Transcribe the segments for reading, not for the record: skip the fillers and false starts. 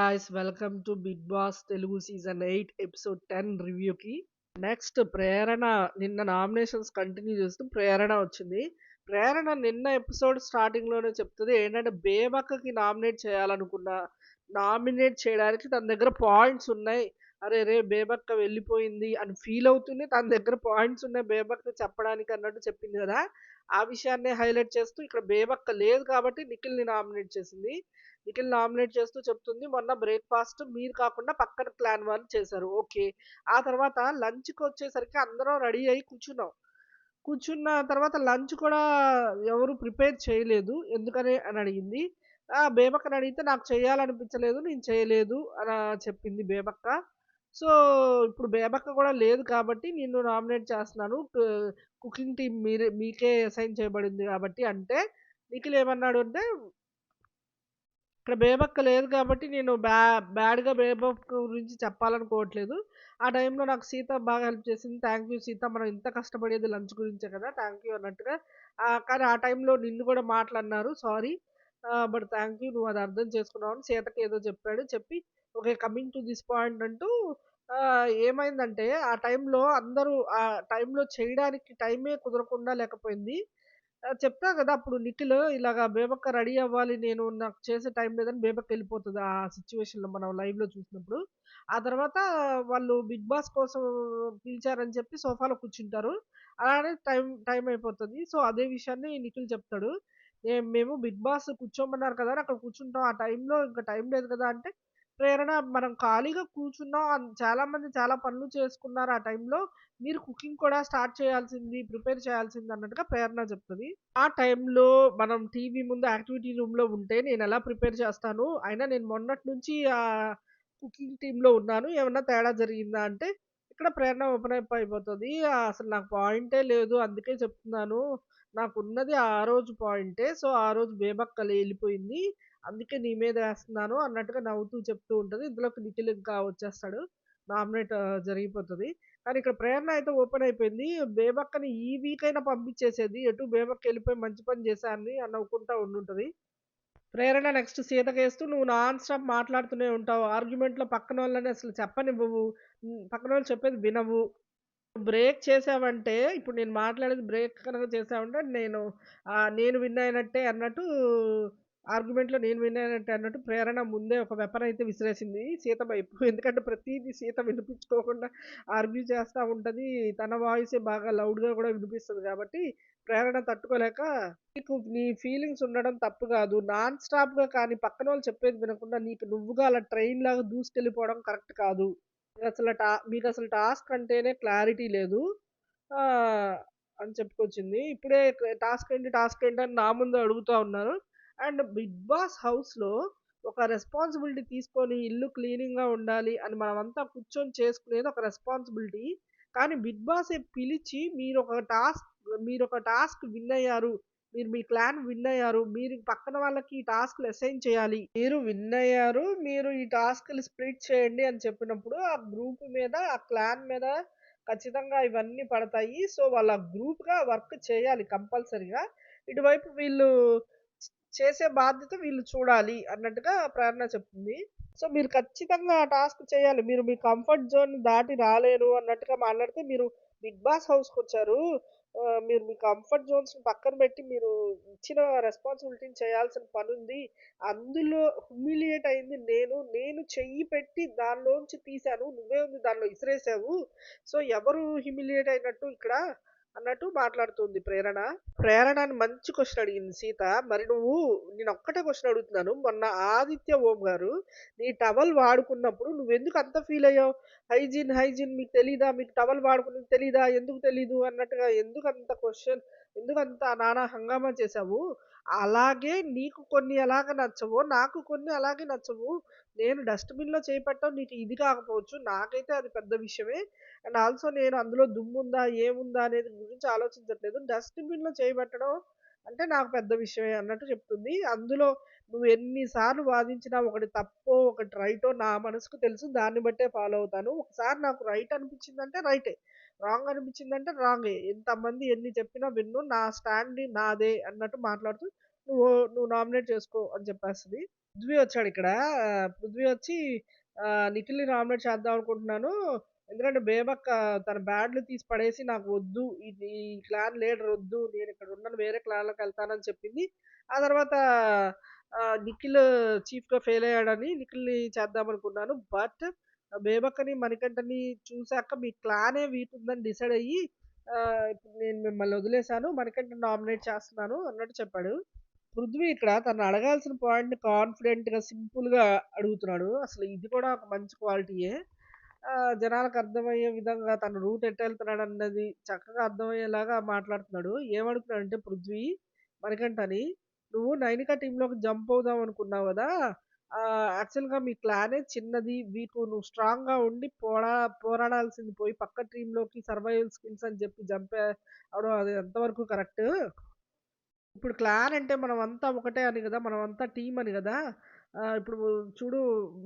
guys, welcome to Big Boss Telugu Season 8 Episode 10 రివ్యూకి. Next ప్రేరణ నిన్న nominations continue చేస్తూ ప్రేరణ వచ్చింది. ప్రేరణ నిన్న ఎపిసోడ్ స్టార్టింగ్ లోనే చెప్తుంది ఏంటంటే బేబక్కకి నామినేట్ చేయాలనుకున్నా, నామినేట్ చేయడానికి తన దగ్గర పాయింట్స్ ఉన్నాయి. అరే రే బేబక్క వెళ్ళిపోయింది అని ఫీల్ అవుతుంది, తన దగ్గర పాయింట్స్ ఉన్నాయి బేబక్క చెప్పడానికి అన్నట్టు చెప్పింది కదా. ఆ విషయాన్ని హైలైట్ చేస్తూ ఇక్కడ బేబక్క లేదు కాబట్టి నిఖిల్ని నామినేట్ చేసింది. నిఖిల్ నామినేట్ చేస్తూ చెప్తుంది మొన్న బ్రేక్ఫాస్ట్ మీరు కాకుండా పక్కన క్లాన్ వాళ్ళు చేశారు, ఓకే. ఆ తర్వాత లంచ్కి వచ్చేసరికి అందరం రెడీ అయ్యి కూర్చున్నాం. కూర్చున్న తర్వాత లంచ్ కూడా ఎవరు ప్రిపేర్ చేయలేదు ఎందుకని అని అడిగింది. బేబక్కని అడిగితే నాకు చేయాలనిపించలేదు, నేను చేయలేదు అని చెప్పింది బేబక్క. సో ఇప్పుడు బేబక్క కూడా లేదు కాబట్టి నిన్ను నామినేట్ చేస్తున్నాను, కుకింగ్ టీం మీకే అసైన్ చేయబడింది కాబట్టి అంటే నిఖిల్ ఏమన్నాడు అంటే ఇక్కడ బేబక్క లేదు కాబట్టి నేను బ్యాడ్గా బేబక్క గురించి చెప్పాలనుకోవట్లేదు. ఆ టైంలో నాకు సీత బాగా హెల్ప్ చేసింది, థ్యాంక్ యూ సీత, మనం ఇంత కష్టపడేది లంచ్ గురించే కదా, థ్యాంక్ యూ అన్నట్టుగా. కానీ ఆ టైంలో నిన్ను కూడా మాట్లాడినారు, సారీ, బట్ థ్యాంక్ యూ, నువ్వు అది అర్థం చేసుకున్నావు అని సీతకి ఏదో చెప్పాడు. చెప్పి okay coming to this point అంటూ ఏమైందంటే ఆ టైంలో అందరూ ఆ టైంలో చేయడానికి టైమే కుదరకుండా లేకపోయింది. చెప్తా గదా! అప్పుడు నిఖిల్ ఇలాగ బేబక్క రెడీ అవ్వాలి, నాకు చేసే టైం లేదని బేబక్క ఎళ్ళిపోతది ఆ సిట్యుయేషన్‌లో మనం లైవ్‌లో చూసినప్పుడు. ఆ తర్వాత వాళ్ళు బిగ్ బాస్ కోసం పిలిచారని చెప్పి సోఫాలో కూర్చుంటారు. అలానే టైం టైం అయిపోతది. సో, అదే విషయాన్ని నిఖిల్ చెప్తాడు. మేము బిగ్ బాస్ కూర్చోమన్నారు కదా అని అక్కడ కూర్చుంటాం. ఆ టైంలో ఇంక టైం లేదు కదా అంటే, ప్రేరణ మనం ఖాళీగా కూర్చున్నాం. చాలామంది చాలా పనులు చేసుకున్నారు ఆ టైంలో. మీరు కుకింగ్ కూడా స్టార్ట్ చేయాల్సింది, ప్రిపేర్ చేయాల్సింది అన్నట్టుగా ప్రేరణ చెప్తది. ఆ టైంలో మనం టీవీ ముందు యాక్టివిటీ రూమ్‌లో ఉంటే నేనెలా ప్రిపేర్ చేస్తాను? అయినా నేను మొన్నటి నుంచి కుకింగ్ టీమ్‌లో ఉన్నాను. ఏమన్నా తేడా జరిగిందా? అంటే ఇక్కడ ప్రేరణ ఓపెన్ అప్ అయిపోతది. అసలు నాకు పాయింటే లేదు. అందుకే చెప్తున్నాను. నాకున్నది ఆ రోజు పాయింటే. సో, ఆ రోజు బేబక్కలు ఎళ్ళిపోయింది. అందుకే నీ మీద ఏస్తున్నాను అన్నట్టుగా నవ్వుతూ చెప్తూ ఉంటది. ఇంతలోకి నిఖిల్ ఇంకా వచ్చేస్తాడు. నామినేట్ జరిగిపోతది. కానీ ఇక్కడ ప్రేరణ అయితే ఓపెన్ అయిపోయింది. బేబక్కని ఈ వీక్ అయినా పంపించేసేది. ఎటు బేబక్క ఎళ్ళిపోయి మంచి పని చేశా అని నవ్వుకుంటా ఉండుంటది. ప్రేరణ నెక్స్ట్ సీతకేస్తూ నువ్వు నాన్ స్టాప్ మాట్లాడుతూనే ఉంటావు. ఆర్గ్యుమెంట్‌లో పక్కనోళ్ళని అసలు చెప్పనివ్వవు. పక్కనోళ్ళు చెప్పేది వినవు. బ్రేక్ చేసావంటే ఇప్పుడు నేను మాట్లాడేది బ్రేక్ కనుక చేసావంటే నేను విన్ అయినట్టే అన్నట్టు, ఆర్గ్యుమెంట్‌లో నేను విన్ అయినట్టే అన్నట్టు ప్రేరణ ముందే ఒక వెపన్ అయితే విసిరేసింది సీత వైపు. ఎందుకంటే ప్రతీది సీత వినిపించుకోకుండా ఆర్గ్యూ చేస్తా ఉంటది. తన వాయిసే బాగా లౌడ్‌గా కూడా వినిపిస్తది కాబట్టి ప్రేరణ తట్టుకోలేక, నీకు నీ ఫీలింగ్స్ ఉండడం తప్పు కాదు. నాన్ స్టాప్‌గా కానీ పక్కనోళ్ళు చెప్పేది వినకుండా నీకు నువ్వుగా అలా ట్రైన్‌లాగా దూసుకెళ్ళిపోవడం కరెక్ట్ కాదు. మీకసలు టాస్క్ అంటేనే క్లారిటీ లేదు. ఆహ్, అని చెప్పుకొచ్చింది. ఇప్పుడే టాస్క్ ఏంటి అని నా ముందు అడుగుతా ఉన్నారు. అండ్ బిగ్ బాస్ హౌస్‌లో ఒక రెస్పాన్సిబిలిటీ తీసుకొని ఇల్లు క్లీనింగ్‌గా ఉండాలి అని మనమంతా కూర్చొని చేసుకునేది ఒక రెస్పాన్సిబిలిటీ. కానీ బిగ్ బాసే పిలిచి మీరొక టాస్క్ విన్ అయ్యారు. మీరు మీ క్లాన్ విన్ అయ్యారు. మీరు పక్కన వాళ్ళకి ఈ టాస్క్‌లు అసైన్ చేయాలి. మీరు విన్ అయ్యారు. మీరు ఈ టాస్క్‌లు స్ప్లిట్ చేయండి అని చెప్పినప్పుడు ఆ గ్రూప్ మీద, ఆ క్లాన్ మీద ఖచ్చితంగా ఇవన్నీ పడతాయి. సో, వాళ్ళ గ్రూప్‌గా వర్క్ చేయాలి కంపల్సరీగా. ఇటువైపు వీళ్ళు చేసే బాధ్యత వీళ్ళు చూడాలి అన్నట్టుగా ప్రేరణ చెప్తుంది. సో, మీరు ఖచ్చితంగా ఆ టాస్క్ చేయాలి. మీరు మీ కంఫర్ట్ జోన్ దాటి రాలేరు అన్నట్టుగా మాట్లాడితే, మీరు బిగ్ బాస్ హౌస్‌కొచ్చారు. మీరు మీ కంఫర్ట్ జోన్స్‌ని పక్కన పెట్టి మీరు ఇచ్చిన రెస్పాన్సిబిలిటీని చేయాల్సిన పనుంది. అందులో హ్యూమిలియేట్ అయింది నేను. నేను చెయ్యి పెట్టి దానిలోంచి తీశాను. నువ్వే ఉంది దానిలో ఇసిరేసావు. సో, ఎవరు హ్యూమిలియేట్ అయినట్టు ఇక్కడ అన్నట్టు మాట్లాడుతుంది ప్రేరణ. ప్రేరణని మంచి క్వెషన్ అడిగింది సీత. మరి నేనొక్కటే క్వెషన్ అడుగుతున్నాను. మొన్న ఆదిత్య ఓం గారు నీ టవల్ వాడుకున్నప్పుడు నువ్వెందుకు అంత ఫీలయ్యావు? హైజీన్ మీకు తెలీదా? మీకు టవల్ వాడుకునేది తెలీదా? ఎందుకు తెలీదు? అన్నట్టుగా ఎందుకంత నానా హంగామా చేశావు? అలాగే నీకు కొన్ని ఎలాగ నచ్చవో, నాకు కొన్ని అలాగే నచ్చవు. నేను డస్ట్‌బిన్‌లో చేయి పెట్టడం నీకు ఇది కాకపోవచ్చు. నాకైతే అది పెద్ద విషయమే. అండ్ ఆల్సో నేను అందులో దుమ్ముందా, ఏముందా అనేది గురించి ఆలోచించట్లేదు. డస్ట్‌బిన్‌లో చేయి పెట్టడం అంటే నాకు పెద్ద విషయమే అన్నట్టు చెప్తుంది. అందులో నువ్వు ఎన్ని సార్లు వాదించినా ఒకటి తప్పో, ఒకటి రైటో నా మనసుకు తెలుసు. దాన్ని బట్టే ఫాలో అవుతాను. ఒకసారి నాకు రైట్ అనిపించిందంటే రైటే. రాంగ్ అనిపించిందంటే రాంగే. ఎంతమంది ఎన్ని చెప్పినా విన్ను. నా స్టాండ్ నాదే అన్నట్టు మాట్లాడుతూ నువ్వు నువ్వు నామినేట్ చేసుకో అని చెప్పేస్తది. పృథ్వీ వచ్చాడిక్కడ. పృథ్వీ వచ్చి నిఖిల్‌ని నామినేట్ చేద్దాం అనుకుంటున్నాను. ఎందుకంటే బేబక్క తన బ్యాడ్లు తీసి పడేసి నాకు వద్దు. ఇది ఈ క్లాన్ లీడర్ వద్దు. నేనిక్కడ ఉండను. వేరే క్లాన్‌లోకెళ్తానని చెప్పింది. ఆ తర్వాత నిఖిల్ చీఫ్‌గా ఫెయిల్ అయ్యాడని నిఖిల్‌ని చేద్దామనుకున్నాను. బట్ బేబక్కని, మణికంఠని చూసాక మీ క్లానే వీక్ ఉందని డిసైడ్ అయ్యి ఇప్పుడు నేను మిమ్మల్ని వదిలేసాను. మణికంఠని నామినేట్ చేస్తున్నాను అన్నట్టు చెప్పాడు. పృథ్వీ ఇక్కడ తను అడగాల్సిన పాయింట్‌ని కాన్ఫిడెంట్‌గా, సింపుల్‌గా అడుగుతున్నాడు. అసలు ఇది కూడా ఒక మంచి క్వాలిటీయే. జనాలకు అర్థమయ్యే విధంగా తన రూట్ ఎటెళ్తున్నాడన్నది చక్కగా అర్థమయ్యేలాగా మాట్లాడుతున్నాడు. ఏమడుగుతున్నాడంటే పృథ్వీ మణికంఠని, "నువ్వు నైనిక టీమ్‌లోకి జంప్ అవుదాం అనుకున్నావు గదా! యాక్చువల్‌గా మీ క్లానే చిన్నది. వీకు నువ్వు స్ట్రాంగ్‌గా ఉండి పోరాడాల్సింది పోయి పక్క టీమ్‌లోకి సర్వైవల్ స్కిల్స్ అని చెప్పి జంప్ అవ్వడం అది ఎంతవరకు కరెక్టు?" ఇప్పుడు క్లాన్ అంటే మనమంతా ఒకటే అని గదా! మనమంతా టీమ్ అని గదా! ఇప్పుడు చూడు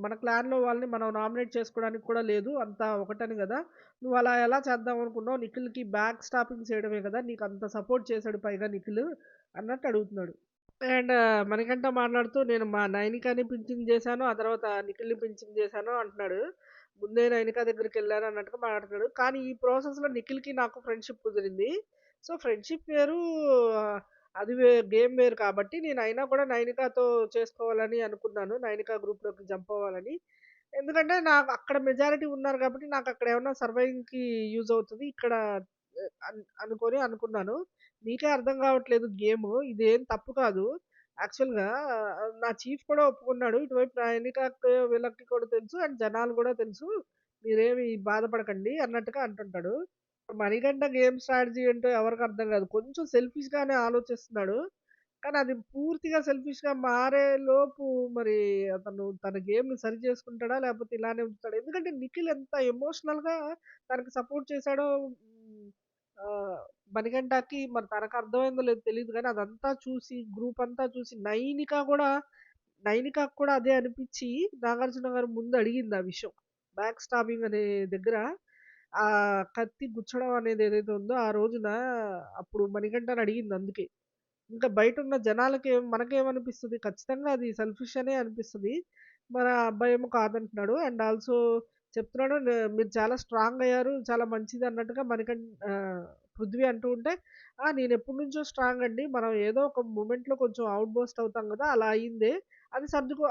మన క్లాన్‌లో వాళ్ళని మనం నామినేట్ చేసుకోవడానికి కూడా లేదు. అంతా ఒకటని గదా! నువ్వు అలా ఎలా చేద్దాం అనుకున్నావు? నిఖిల్‌కి బ్యాక్ స్టాపింగ్ చేయడమే గదా! నీకంత సపోర్ట్ చేసాడు పైగా నిఖిల్ అన్నట్టు అడుగుతున్నాడు. అండ్ మణికంఠ మాట్లాడుతూ నేను మా నైనికాని పించింగ్ చేశాను. ఆ తర్వాత నిఖిల్‌ని పించింగ్ చేశాను అంటున్నాడు. ముందే నైనిక దగ్గరికెళ్ళాను అన్నట్టుగా మాట్లాడుతున్నాడు. కానీ ఈ ప్రాసెస్‌లో నిఖిల్‌కి నాకు ఫ్రెండ్‌షిప్ కుదిరింది. సో, ఫ్రెండ్‌షిప్ వేరు అది గేమ్ వేరు కాబట్టి నేనయినా కూడా నైనికాతో చేసుకోవాలని అనుకున్నాను. నైనిక గ్రూప్‌లోకి జంప్ అవ్వాలని. ఎందుకంటే నాకు అక్కడ మెజారిటీ ఉన్నారు కాబట్టి నాకక్కడ ఏమన్నా సర్వైవింగ్‌కి యూజ్ అవుతది. ఇక్కడ అనుకోని అనుకున్నాను. మీకే అర్థం కావట్లేదు గేము. ఇదేం తప్పు కాదు. యాక్చువల్‌గా నా చీఫ్ కూడా ఒప్పుకున్నాడు. ఇటువైపు నైనికాకి వీళ్ళకి కూడా తెలుసు. అండ్ జనాలు కూడా తెలుసు. మీరేమి బాధపడకండి అన్నట్టుగా అంటుంటాడు. మణికంఠ గేమ్ స్ట్రాటజీ ఏంటో ఎవరికీ అర్థం కాదు. కొంచెం సెల్ఫిష్‌గానే ఆలోచిస్తున్నాడు. కానీ అది పూర్తిగా సెల్ఫిష్‌గా మారే లోపు మరి అతను తన గేమ్‌ని సరి చేసుకుంటాడా? లేకపోతే ఇలానే ఉంచుతాడా? ఎందుకంటే నిఖిల్ ఎంత ఎమోషనల్‌గా తనకి సపోర్ట్ చేశాడో ఆహ్, మణికంఠకి మరి తనకు అర్థమైందో లేదో తెలీదు గానీ అదంతా చూసి గ్రూప్ అంతా చూసి నైనికాకి కూడా అదే అనిపిచ్చి నాగార్జున గారు ముందు అడిగింది ఆ విషయం. బ్యాక్ స్టాబింగ్ అనే దగ్గర కత్తి గుచ్చడం అనేది ఏదైతే ఉందో ఆ రోజున అప్పుడు మణికంఠని అడిగింది అందుకే. ఇంకా బయటున్న మనకేమనిపిస్తది? ఖచ్చితంగా అది సెల్ఫిష్ అనే అనిపిస్తది. మరి ఆ అబ్బాయేమో కాదంటున్నాడు. అండ్ ఆల్సో చెప్తున్నాడు మీరు చాలా స్ట్రాంగ్ అయ్యారు. చాలా మంచిది అన్నట్టుగా పృథ్వీ అంటూ ఉంటే, నేనెప్పటినుంచో స్ట్రాంగ్ అండి. మనం ఏదో ఒక మొమెంట్‌లో కొంచెం ఔట్ బర్స్ట్ అవుతాం గదా! అలా అయిందే.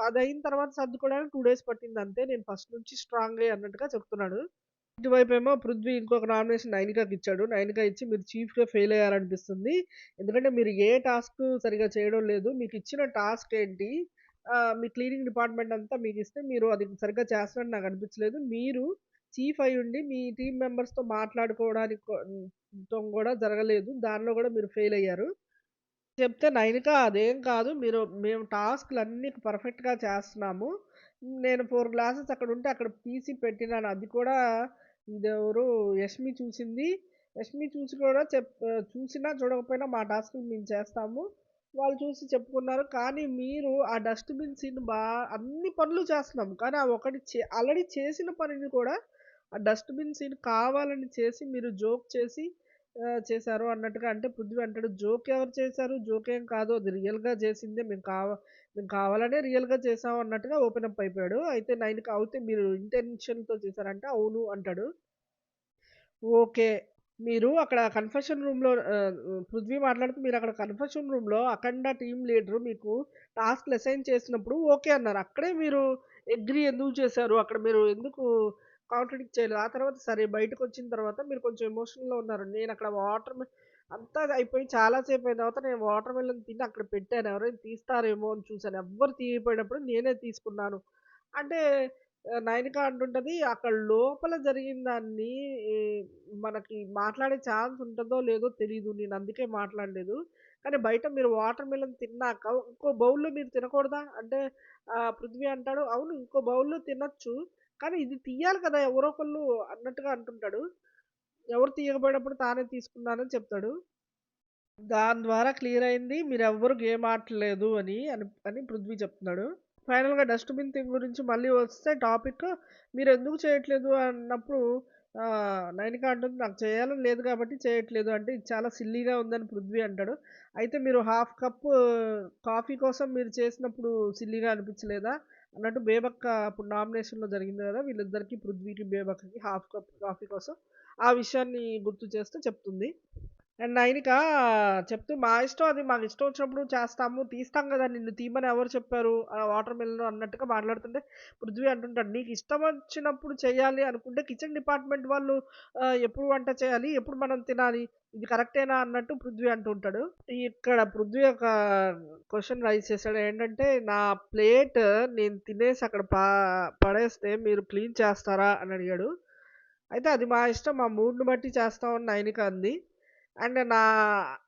అదయిన తర్వాత సర్దుకోవడానికి 2 డేస్ పట్టిందంతే. నేను ఫస్ట్ నుంచి స్ట్రాంగే అన్నట్టుగా చెప్తున్నాడు. ఇటువైపేమో పృథ్వీ ఇంకొక నామినేషన్ నైనికాకిచ్చాడు. నైనిక ఇచ్చి మీరు చీఫ్‌గా ఫెయిల్ అయ్యారనిపిస్తుంది. ఎందుకంటే మీరు ఏ టాస్క్ సరిగ్గా చేయడం లేదు. మీకిచ్చిన టాస్క్ ఏంటి? మీ క్లీనింగ్ డిపార్ట్‌మెంట్ అంతా మీకిస్తే మీరు అది సరిగ్గా చేస్తున్నట్టు నాకనిపించలేదు. మీరు చీఫ్ అయ్యుండి మీ టీమ్ మెంబర్స్‌తో మాట్లాడుకోవడానికి కూడా జరగలేదు. దానిలో కూడా మీరు ఫెయిల్ అయ్యారు. చెప్తే నైనిక అదేం కాదు. మేము టాస్క్‌లన్నీ పర్ఫెక్ట్‌గా చేస్తున్నాము. నేను 4 గ్లాసెస్ అక్కడుంటే అక్కడ తీసి పెట్టినాను. అది కూడా ఇదెవరు యష్మి చూసింది. యష్మి చూసి కూడా చూసినా చూడకపోయినా మా టాస్క్‌లు మేము చేస్తాము. వాళ్ళు చూసి చెప్పుకున్నారు. కానీ మీరు ఆ డస్ట్‌బిన్ సీన్ అన్ని పనులు చేస్తున్నాం. కానీ ఆ ఒకటి ఆల్రెడీ చేసిన పనిని కూడా ఆ డస్ట్‌బిన్ సీన్ కావాలని చేసి మీరు జోక్ చేసి చేశారు అన్నట్టుగా అంటే పృథ్వీ అంటాడు, "జోక్ ఎవరు చేశారు? జోక్ ఏం కాదు. అది రియల్‌గా చేసిందే. మేము కావాలనే రియల్‌గా చేసాం" అన్నట్టుగా ఓపెన్ అప్ అయిపోయాడు. అయితే నైన్‌కి అవుతే మీరు ఇంటెన్షన్‌తో చేశారంటే, "అవును" అంటాడు. ఓకే. మీరు అక్కడ కన్ఫెషన్ రూమ్‌లో పృథ్వీ మాట్లాడుతూ మీరక్కడ కన్ఫెషన్ రూమ్‌లో అఖండ టీమ్ లీడరు మీకు టాస్క్‌లు అసైన్ చేసినప్పుడు ఓకే అన్నారు. అక్కడే మీరు అగ్రీ ఎందుకు చేశారు? అక్కడ మీరు ఎందుకు కాంట్రాడిక్ట్ చేయలేదు? ఆ తర్వాత సరే బయటకొచ్చిన తర్వాత మీరు కొంచెం ఎమోషనల్‌లో ఉన్నారు. నేనక్కడ అంతా అయిపోయి చాలా సేపయిన తర్వాత నేను వాటర్ మిలన్ తిని అక్కడ పెట్టాను. ఎవరైనా తీస్తారేమో అని చూసాను. ఎవ్వరు తీయకపోయినప్పుడు నేనే తీసుకున్నాను. అంటే నైనిక అంటుంటది అక్కడ లోపల జరిగిన దాన్ని ఈ మనకి మాట్లాడే ఛాన్స్ ఉంటదో లేదో తెలీదు. నేనందుకే మాట్లాడలేదు. కానీ బయట మీరు వాటర్ మిలన్ తిన్నాక ఇంకో బౌల్‌లో మీరు తినకూడదా? అంటే పృథ్వీ అంటాడు, "అవును ఇంకో బౌల్‌లో తినొచ్చు. కానీ ఇది తీయాలి కదా! ఎవరో ఒకళ్ళు" అన్నట్టుగా అంటుంటాడు. ఎవరు తీయకపోయినప్పుడు తానే తీసుకున్నానని చెప్తాడు. దాని ద్వారా క్లియర్ అయింది మీరెవ్వరు గేమ్ ఆడట్లేదు అని పృథ్వీ చెప్తున్నాడు. ఫైనల్‌గా డస్ట్‌బిన్ థింగ్ గురించి మళ్ళీ వస్తే టాపిక్ మీరెందుకు చేయట్లేదు అన్నప్పుడు నైనిక అంటుంది, "నాకు చేయాలని లేదు కాబట్టి చేయట్లేదు" అంటే, "ఇది చాలా సిల్లీగా ఉందని" పృథ్వీ అంటాడు. "అయితే మీరు హాఫ్ కప్పు కాఫీ కోసం మీరు చేసినప్పుడు సిల్లీగా అనిపించలేదా?" అన్నట్టు బేబక్క అప్పుడు నామినేషన్‌లో జరిగింది గదా! వీళ్ళిద్దరికీ పృథ్వీకి, బేబక్కకి హాఫ్ కప్ కాఫీ కోసం ఆ విషయాన్ని గుర్తు చేస్తూ చెప్తుంది. అండ్ నైనిక చెప్తూ, "మా ఇష్టం అది. మాకు ఇష్టం వచ్చినప్పుడు చేస్తాము. తీస్తాం గదా! నిన్ను తీయమని ఎవరు చెప్పారు? వాటర్ మిలన్" అన్నట్టుగా మాట్లాడుతుంటే, పృథ్వీ అంటుంటాడు, "నీకు ఇష్టం వచ్చినప్పుడు చేయాలి అనుకుంటే కిచెన్ డిపార్ట్‌మెంట్ వాళ్ళు ఎప్పుడు వంట చేయాలి? ఎప్పుడు మనం తినాలి? ఇది కరెక్టేనా?" అన్నట్టు పృథ్వీ అంటుంటాడు. ఇక్కడ పృథ్వీ ఒక క్వెషన్ రైజ్ చేసాడు. ఏంటంటే, "నా ప్లేట్ నేను తినేసి అక్కడ పడేస్తే మీరు క్లీన్ చేస్తారా?" అని అడిగాడు. అయితే, "అది మా ఇష్టం. మా మూడ్‌ని బట్టి చేస్తాం" అని నైనిక అంది. అండ్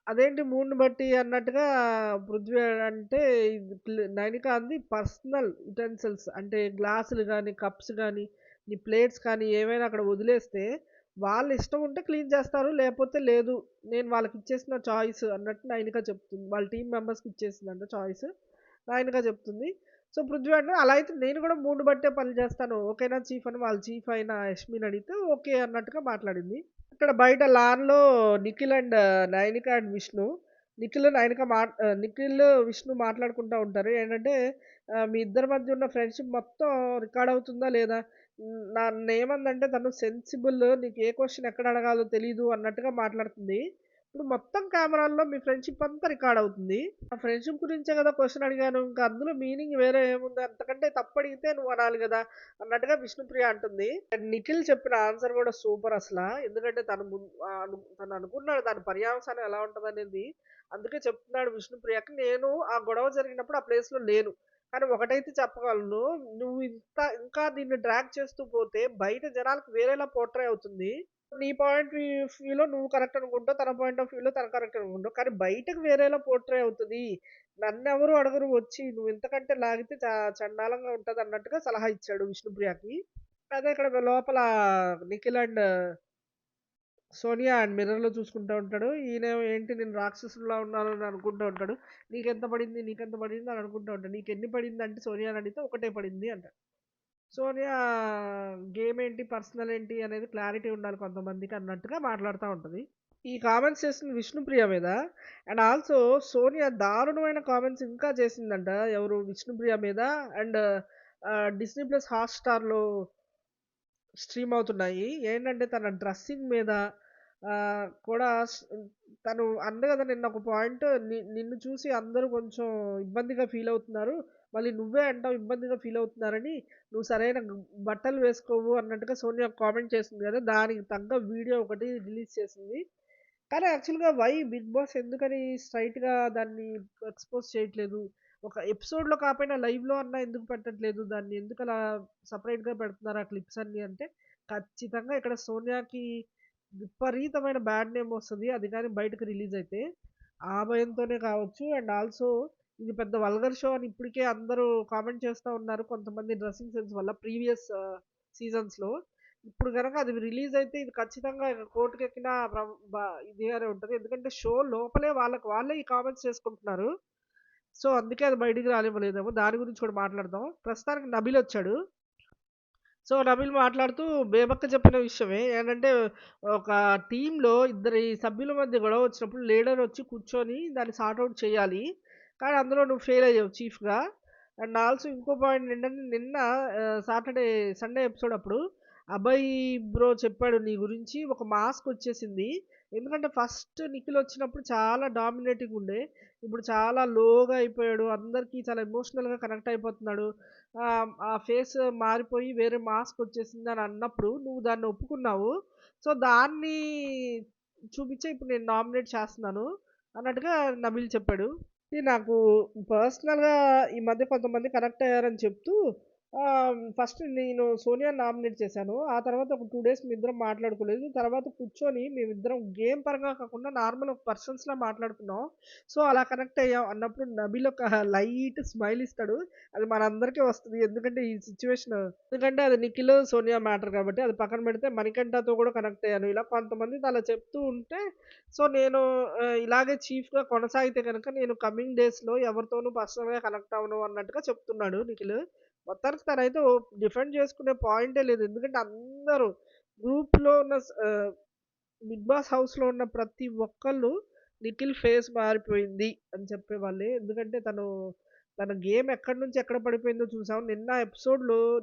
అదేంటి మూడ్‌ని బట్టి అన్నట్టుగా పృథ్వీ అంటే, ఇది నైనిక అంది పర్సనల్ యుటెన్సిల్స్ అంటే గ్లాసులు గానీ, కప్స్ గానీ, నీ ప్లేట్స్ కానీ ఏవైనా అక్కడ వదిలేస్తే వాళ్ళ ఇష్టం ఉంటే క్లీన్ చేస్తారు. లేపోతే లేదు. నేను వాళ్ళకిచ్చేసిన చాయిస్ అన్నట్టు నైనిక చెప్తుంది. వాళ్ళ టీమ్ మెంబర్స్‌కి ఇచ్చేసిందంట చాయిస్. నైనిక చెప్తుంది. సో, పృథ్వీ అంటాడు, "అలా అయితే నేను కూడా మూడ్‌ని బట్టే పనులు చేస్తాను. ఓకేనా చీఫ్" అని వాళ్ళ చీఫ్ అయిన యష్మిని అడిగితే ఓకే అన్నట్టుగా మాట్లాడింది. ఇక్కడ బయట లాన్‌లో నిఖిల్ అండ్ నైనిక అండ్ విష్ణు. నిఖిల్, విష్ణు మాట్లాడుకుంటా ఉంటారు. ఏంటంటే మీ ఇద్దరి మధ్య ఉన్న ఫ్రెండ్‌షిప్ మొత్తం రికార్డ్ అవుతుందా లేదా? నన్నేమందంటే తను సెన్సిబుల్, నీకు ఏ క్వెషన్ ఎక్కడ అడగాలో తెలీదు అన్నట్టుగా మాట్లాడుతుంది. ఇప్పుడు మొత్తం కెమెరాల్లో మీ ఫ్రెండ్‌షిప్ అంతా రికార్డ్ అవుతుంది. ఆ ఫ్రెండ్‌షిప్ గురించే కదా క్వెషన్ అడిగాను. ఇంకా అందులో మీనింగ్ వేరే ఏముంది? అంతకంటే తప్పడిగితే నువ్వు అనాలి గదా! అన్నట్టుగా విష్ణుప్రియ అంటుంది. అండ్ నిఖిల్ చెప్పిన ఆన్సర్ గూడా సూపర్ అసల. ఎందుకంటే తను అనుకున్నాడు దాని పర్యవసానం ఎలా ఉంటదనేది. అందుకే చెప్తున్నాడు విష్ణుప్రియకి. నేను ఆ గొడవ జరిగినప్పుడు ఆ ప్లేస్‌లో లేను. కానీ ఒకటైతే చెప్పగలను. నువ్వు ఇంకా దీన్ని డ్రాగ్ చేస్తూ పోతే బయట జనాలకు వేరేలా పోర్ట్రే అవుతుంది. నీ పాయింట్ వ్యూలో నువ్వు కరెక్ట్ అనుకుంటావు. తన పాయింట్ ఆఫ్ వ్యూలో తను కరెక్ట్ అనుకుంటావు. కానీ బయటకి వేరేలా పోర్ట్రే అవుతది. నన్నెవరు అడగరు వచ్చి. నువ్వు ఇంతకంటే లాగితే చండాలంగా ఉంటదన్నట్టుగా సలహా ఇచ్చాడు విష్ణుప్రియకి. అదే ఇక్కడ లోపల నిఖిల్ అండ్ సోనియా అండ్ మిర్రర్‌లో చూసుకుంటా ఉంటాడు. ఈయనేమో ఏంటి నేను రాక్షసుడిలా ఉన్నాను అని అనుకుంటూ ఉంటాడు. "నీకెంత పడింది? నీకెంత పడింది?" అని అనుకుంటూ ఉంటాడు. "నీకెన్ని పడింది?" అంటే సోనియాని అడిగితే ఒకటే పడింది అంటాడు. సోనియా గేమ్ ఏంటి? పర్సనల్ ఏంటి? అనేది క్లారిటీ ఉండాలి కొంతమందికి అన్నట్టుగా మాట్లాడుతా ఉంటది. ఈ కామెంట్స్ చేసింది విష్ణుప్రియ మీద. అండ్ ఆల్సో సోనియా దారుణమైన కామెంట్స్ ఇంకా చేసిందంట. ఎవరు? విష్ణుప్రియ మీద. అండ్ డిస్నీ ప్లస్ హాట్‌స్టార్‌లో స్ట్రీమ్ అవుతున్నాయి. ఏంటంటే తన డ్రెస్సింగ్ మీద కూడా తను అంది గదా! నిన్న ఒక పాయింట్, నిన్ను చూసి అందరూ కొంచెం ఇబ్బందిగా ఫీల్ అవుతున్నారు. మళ్ళీ నువ్వే అంటావు ఇబ్బందిగా ఫీల్ అవుతున్నారని. నువ్వు సరైన బట్టలు వేసుకోవు అన్నట్టుగా సోనియా కామెంట్ చేసింది గదా! దానికి తగ్గ వీడియో ఒకటి రిలీజ్ చేసింది. కానీ యాక్చువల్‌గా బిగ్ బాస్ ఎందుకని స్ట్రెయిట్‌గా దాన్ని ఎక్స్‌పోజ్ చేయట్లేదు? ఒక ఎపిసోడ్‌లో కాపోయినా లైవ్‌లో అన్నా ఎందుకు పెట్టట్లేదు? దాన్ని ఎందుకలా సెపరేట్‌గా పెడుతున్నారు ఆ క్లిప్స్ అన్నీ అంటే, ఖచ్చితంగా ఇక్కడ సోనియాకి విపరీతమైన బ్యాడ్ నేమ్ వస్తది. అది గాని బయటకి రిలీజ్ అయితే. ఆ భయంతోనే కావచ్చు. అండ్ ఆల్సో ఇది పెద్ద వల్గర్ షో అని ఇప్పటికే అందరూ కామెంట్ చేస్తా ఉన్నారు. కొంతమంది డ్రెస్సింగ్ సెన్స్ వల్ల ప్రీవియస్ సీజన్స్‌లో. ఇప్పుడు గనక అది రిలీజ్ అయితే ఇది ఖచ్చితంగా కోర్ట్‌కెక్కిన ఇదిగానే ఉంటది. ఎందుకంటే షో లోపలే వాళ్ళకి వాళ్ళే ఈ కామెంట్స్ చేసుకుంటున్నారు. సో, అందుకే అది బయటికి రానివ్వలేదేమో. దాని గురించి కూడా మాట్లాడదాం. ప్రస్తుతానికి నబీల్ వచ్చాడు. సో, నబీల్ మాట్లాడుతూ బేబక్క చెప్పిన విషయమే. ఏంటంటే ఒక టీమ్‌లో ఇద్దరి సభ్యుల మధ్య గొడవ వచ్చినప్పుడు లీడర్ వచ్చి కూర్చొని దాన్ని సార్ట్ ఔట్ చేయాలి. కానీ అందులో నువ్వు ఫెయిల్ అయ్యావు చీఫ్‌గా. అండ్ ఆల్సో ఇంకో పాయింట్ ఏంటంటే నిన్న సండే ఎపిసోడ్ అప్పుడు అభయ్ బ్రో చెప్పాడు నీ గురించి. ఒక మాస్క్ వచ్చేసింది. ఎందుకంటే ఫస్ట్ నిఖిల్ వచ్చినప్పుడు చాలా డామినేటింగ్ ఉండే. ఇప్పుడు చాలా లోగా అయిపోయాడు. అందరికి చాలా ఎమోషనల్‌గా కనెక్ట్ అయిపోతున్నాడు. ఆ ఫేస్ మారిపోయి వేరే మాస్క్ వచ్చేసింది అని అన్నప్పుడు నువ్వు దాన్ని ఒప్పుకున్నావు. సో, దాన్ని చూపించే ఇప్పుడు నేను నామినేట్ చేస్తున్నాను అన్నట్టుగా నబీల్ చెప్పాడు. నాకు పర్సనల్‌గా ఈ మధ్య కొంతమంది కనెక్ట్ అయ్యారని చెప్తూ ఫస్ట్ నేను సోనియాని నామినేట్ చేశాను. ఆ తర్వాత ఒక 2 డేస్ మేమిద్దరం మాట్లాడుకోలేదు. తర్వాత కూర్చొని మేమిద్దరం గేమ్ పరంగా కాకుండా నార్మల్ ఒక పర్సన్స్‌లా మాట్లాడుకున్నాం. సో, అలా కనెక్ట్ అయ్యాం అన్నప్పుడు నబీల్ ఒక లైట్ స్మైల్ ఇస్తాడు. అది మనందరికీ వస్తది. ఎందుకంటే అది నిఖిల్, సోనియా మ్యాటర్ కాబట్టి అది పక్కన పెడితే మణికంఠతో కూడా కనెక్ట్ అయ్యాను. ఇలా కొంతమందితో అలా చెప్తూ ఉంటే సో, నేను ఇలాగే చీఫ్‌గా కొనసాగితే గనక నేను కమింగ్ డేస్‌లో ఎవరితోనూ పర్సనల్‌గా కనెక్ట్ అవ్వను అన్నట్టుగా చెప్తున్నాడు నిఖిల్. మొత్తానికి తనైతే డిఫెండ్ చేసుకునే పాయింటే లేదు. ఎందుకంటే అందరూ గ్రూప్‌లో ఉన్న 'బిగ్ బాస్' హౌస్‌లో ఉన్న ప్రతి ఒక్కళ్ళు నిఖిల్ ఫేస్ మారిపోయింది అని చెప్పేవాళ్ళే. ఎందుకంటే తన గేమ్ ఎక్కడి నుంచి ఎక్కడ పడిపోయిందో చూసాం.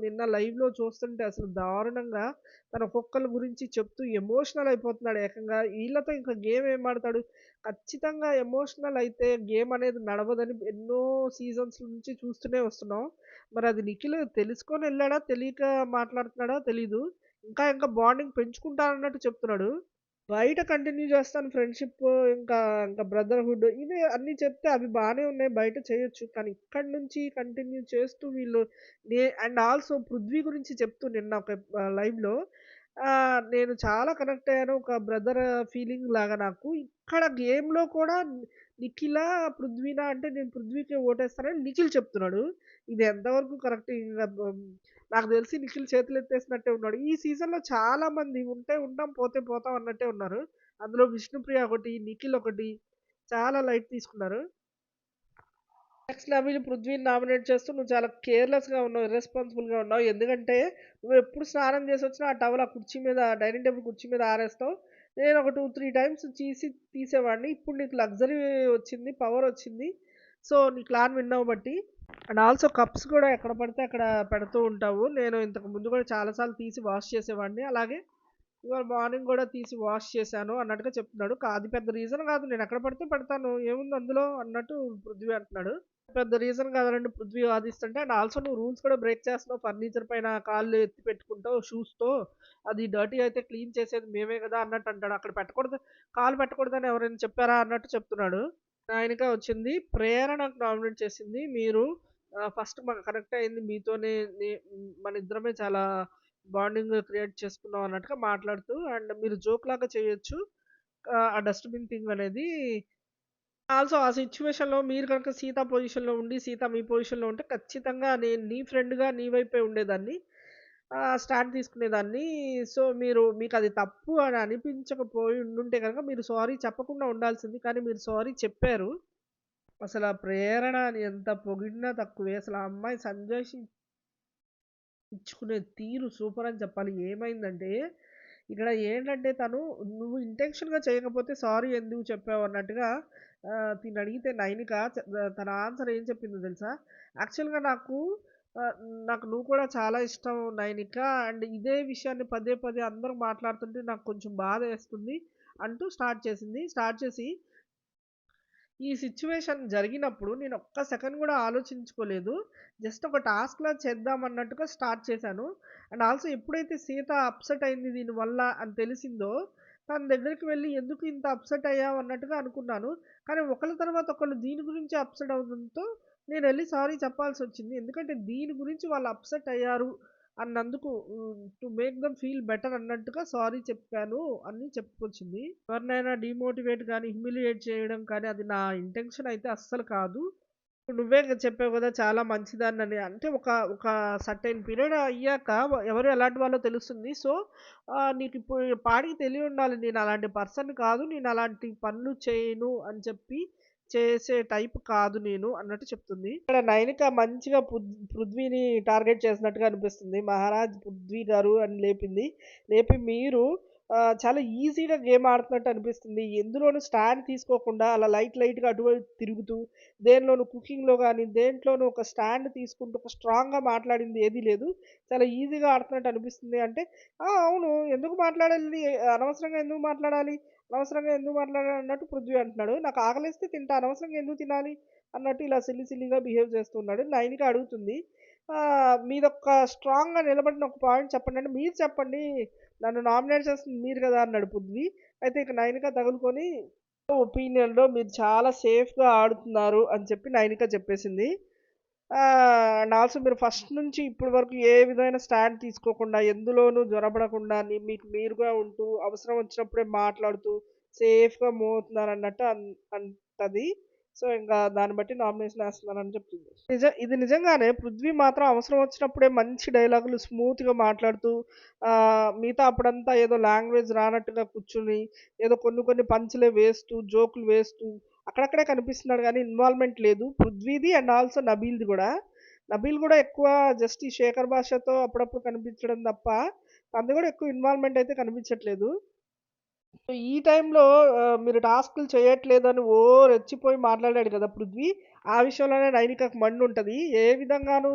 నిన్న లైవ్‌లో చూస్తుంటే అసలు దారుణంగా తను ఒక్కొక్కళ్ళ గురించి చెప్తూ ఎమోషనల్ అయిపోతున్నాడు ఏకంగా. ఈళ్ళతో ఇంకా గేమ్ ఏం ఆడతాడు? ఖచ్చితంగా ఎమోషనల్ అయితే గేమ్ అనేది నడవదని ఎన్నో సీజన్స్ నుంచి చూస్తూనే వస్తున్నాం. మరి అది నిఖిల్ తెలుసుకొని ఎళ్ళాడా? తెలియక మాట్లాడుతున్నాడా తెలీదు. ఇంకా బాండింగ్ పెంచుకుంటానన్నట్టు చెప్తున్నాడు. బయట కంటిన్యూ చేస్తాను ఫ్రెండ్‌షిప్పు ఇంకా బ్రదర్‌హుడ్ ఇవే అన్నీ చెప్తే అవి బానే ఉన్నాయి. బయట చేయొచ్చు. కానీ ఇక్కడి నుంచి కంటిన్యూ చేస్తూ వీళ్ళు అండ్ ఆల్సో 'పృథ్వీ' గురించి చెప్తూ నిన్న ఒక లైవ్‌లో నేను చాలా కనెక్ట్ అయ్యాను. ఒక బ్రదర్ ఫీలింగ్ లాగా నాకు. ఇక్కడ గేమ్‌లో కూడా నిఖిలా, పృథ్వీనా అంటే నేను పృథ్వీకే ఓటేస్తానని నిఖిల్ చెప్తున్నాడు. ఇది ఎంతవరకు కరెక్ట్ ఇంగ నాకు తెలిసి నిఖిల్ చేతులెత్తేసినట్టే ఉన్నాడు. ఈ సీజన్‌లో చాలా మంది ఉంటే ఉంటాం, పోతే పోతాం అన్నట్టే ఉన్నారు. అందులో విష్ణుప్రియ ఒకటి, నిఖిల్ ఒకటి చాలా లైట్ తీసుకున్నారు. నెక్స్ట్ నబీల్ పృథ్వీని నామినేట్ చేస్తూ నువ్వు చాలా కేర్‌లెస్‌గా ఉన్నావు, ఇర్రెస్పాన్సిబుల్‌గా ఉన్నావు. ఎందుకంటే నువ్వెప్పుడు స్నానం చేసొచ్చినా ఆ టవల్ ఆ కుర్చీ మీద డైనింగ్ టేబుల్ కుర్చీ మీద ఆరేస్తావు. నేను ఒక 2, 3 టైమ్స్ తీసేవాడిని. ఇప్పుడు నీకు లగ్జరీ వచ్చింది, పవర్ వచ్చింది. సో, నీ క్లాన్ విన్ అవ్వబట్టి అండ్ ఆల్సో కప్స్ కూడా ఎక్కడ పడితే అక్కడ పెడుతూ ఉంటావు. నేను ఇంతకు ముందు కూడా చాలా సార్లు తీసి వాష్ చేసేవాడిని. అలాగే ఇవాళ మార్నింగ్ కూడా తీసి వాష్ చేశాను అన్నట్టుగా చెప్తున్నాడు. అది పెద్ద రీజన్ కాదు. నేను ఎక్కడ పడితే పెడతాను. ఏముంది అందులో అన్నట్టు పృథ్వీ అంటున్నాడు. పెద్ద రీజన్ కాదులెండి పృథ్వీ వాదిస్తుంటే. అండ్ ఆల్సో నువ్వు రూల్స్ కూడా బ్రేక్ చేస్తున్నావు. ఫర్నిచర్ పైన కాళ్ళు ఎత్తి పెట్టుకుంటావు షూస్‌తో. అది డర్టీ అయితే క్లీన్ చేసేది మేమే కదా! అన్నట్టు అంటాడు. అక్కడ పెట్టకూడదు, కాలు పెట్టకూడదని ఎవరైనా చెప్పారా అన్నట్టు చెప్తున్నాడు. ఆయనకే వచ్చింది. ప్రేరణకు నామినేట్ చేసింది. మీరు ఫస్ట్ మాకు కనెక్ట్ అయింది మీతోనే. నే మనిద్దరమే చాలా బాండింగ్ క్రియేట్ చేసుకున్నాం అన్నట్టుగా మాట్లాడుతూ అండ్ మీరు జోక్ లాగా చేయొచ్చు. ఆ డస్ట్‌బిన్ థింగ్ అనేది. ఆల్సో ఆ సిట్యుయేషన్‌లో మీరు గనుక సీత పొజిషన్‌లో ఉండి, సీత మీ పొజిషన్‌లో ఉంటే ఖచ్చితంగా నేను నీ ఫ్రెండ్‌గా నీ వైపే ఉండేదాన్ని. స్టాండ్ తీసుకునేదాన్ని. సో, మీకది తప్పు అని అనిపించకపోయి ఉండుంటే గనక మీరు సారీ చెప్పకుండా ఉండాల్సింది. కానీ మీరు సారీ చెప్పారు. అసల ప్రేరణ ఎంత పొగిడినా తక్కువే. అసలు ఆ అమ్మాయి ఇచ్చుకునే తీరు సూపర్ అని చెప్పాలి. ఏమైందంటే, ఇక్కడ ఏంటంటే నువ్వు ఇంటెన్షన్‌గా చేయకపోతే సారీ ఎందుకు చెప్పావు అన్నట్టుగా తినడిగితే నైనిక తన ఆన్సర్ ఏం చెప్పిందో తెలుసా? యాక్చువల్‌గా ఆహ్, నాకు నువ్వు కూడా చాలా ఇష్టం నైనిక. అండ్ ఇదే విషయాన్ని పదే పదే అందరూ మాట్లాడుతుంటే నాకు కొంచెం బాధేస్తుంది అంటూ స్టార్ట్ చేసింది. స్టార్ట్ చేసి ఈ సిట్యుయేషన్ జరిగినప్పుడు నేను ఒక్క సెకండ్ గూడా ఆలోచించుకోలేదు. జస్ట్ ఒక టాస్క్‌లా చేద్దామన్నట్టుగా స్టార్ట్ చేశాను. అండ్ ఆల్సో ఎప్పుడైతే సీత అప్‌సెట్ అయింది దీనివల్ల అని తెలిసిందో, తన దగ్గరికి వెళ్లి ఎందుకు ఇంత అప్‌సెట్ అయ్యావు అన్నట్టుగా అనుకున్నాను. కానీ ఒకళ్ళ తర్వాత ఒకళ్ళు దీని గురించి అప్‌సెట్ అవ్వడంతో నేనెళ్లి సారీ చెప్పాల్సొచ్చింది. ఎందుకంటే దీని గురించి వాళ్ళు అప్‌సెట్ అయ్యారు అన్నందుకు to make them feel better అన్నట్టుగా సారీ చెప్పాను అని చెప్పుకొచ్చింది. ఎవరినైనా డీమోటివేట్ గాని, హ్యూమిలియేట్ చేయడం కానీ అది నా ఇంటెన్షన్ అయితే అస్సలు కాదు. ఇప్పుడు నువ్వే చెప్పావు గదా! చాలా మంచిదాన్నని. అంటే ఒక సర్టెన్ పీరియడ్ అయ్యాక ఎవరు ఎలాంటి వాళ్ళో తెలుస్తుంది. సో, నీకిప్పుడు పాడికి తెలియుండాలి. నేను అలాంటి పర్సన్ కాదు. నేను అలాంటి పనులు చేయను అని చెప్పి చేసే టైప్ కాదు నేను అన్నట్టు చెప్తుంది. ఇక్కడ నైనిక మంచిగా పృథ్వీని టార్గెట్ చేసినట్టుగా అనిపిస్తుంది. మహారాజ్ పృథ్వీ గారు అని లేపింది. లేపి మీరు చాలా ఈజీగా గేమ్ ఆడుతున్నట్టు అనిపిస్తుంది. ఎందులోనూ స్టాండ్ తీసుకోకుండా అలా లైట్‌గా అటువైపు తిరుగుతూ దేనిలోను కుకింగ్‌లో గాని, దేంట్లోనూ ఒక స్టాండ్ తీసుకుంటూ ఒక స్ట్రాంగ్‌గా మాట్లాడింది ఏదీ లేదు. చాలా ఈజీగా ఆడుతున్నట్టు అనిపిస్తుంది అంటే, ఆ! అవును. ఎందుకు మాట్లాడాలి? అనవసరంగా ఎందుకు మాట్లాడాలి? అనవసరంగా ఎందుకు మాట్లాడాలి అన్నట్టు పృథ్వీ అంటున్నాడు. నాకు ఆకలేస్తే తింటా. అనవసరంగా ఎందుకు తినాలి? అన్నట్టు ఇలా సిల్లీగా బిహేవ్ చేస్తున్నాడు. నైనిక అడుగుతుంది. మీదొక స్ట్రాంగ్‌గా నిలబడిన ఒక పాయింట్ చెప్పండి అంటే, మీరు చెప్పండి. నన్ను నామినేట్ చేస్తుంది మీరు కదా! అన్నాడు పృథ్వీ. అయితే ఇక నైనిక తగులుకొని ఒపీనియన్‌లో మీరు చాలా సేఫ్‌గా ఆడుతున్నారు అని చెప్పి నైనిక చెప్పేసింది. అండ్ ఆల్సో మీరు ఫస్ట్ నుంచి ఇప్పటి వరకు ఏ విధమైన స్టాండ్ తీసుకోకుండా, ఎందులోనూ జొరబడకుండా మీకు మీరుగా ఉంటూ, అవసరం వచ్చినప్పుడే మాట్లాడుతూ, సేఫ్‌గా మూవ్ అవుతున్నారన్నట్టు అంటది. సో, ఇంకా దాన్ని బట్టి నామినేషన్ ఏస్తున్నానని చెప్తుంది. ఇది నిజంగానే పృథ్వీ మాత్రం అవసరం వచ్చినప్పుడే మంచి డైలాగులు స్మూత్‌గా మాట్లాడుతూ మిగతా అప్పుడంతా ఏదో లాంగ్వేజ్ రానట్టుగా కూర్చొని, ఏదో కొన్ని పంచులే వేస్తూ, జోకులు వేస్తూ అక్కడక్కడే కనిపిస్తున్నాడు గానీ ఇన్వాల్వ్‌మెంట్ లేదు. పృథ్వీది అండ్ ఆల్సో నబీల్‌ది గూడా. నబీల్ గూడా ఎక్కువ జస్ట్ ఈ శేఖర్ భాషతో అప్పుడప్పుడు కనిపించడం తప్ప, అందు కూడా ఎక్కువ ఇన్వాల్వ్‌మెంట్ అయితే కనిపించట్లేదు. ఈ టైంలో మీరు టాస్క్‌లు చేయట్లేదని రెచ్చిపోయి మాట్లాడాడు కదా పృథ్వీ. ఆ విషయంలోనే నైనికకి మండుంటది. ఏ విధంగాను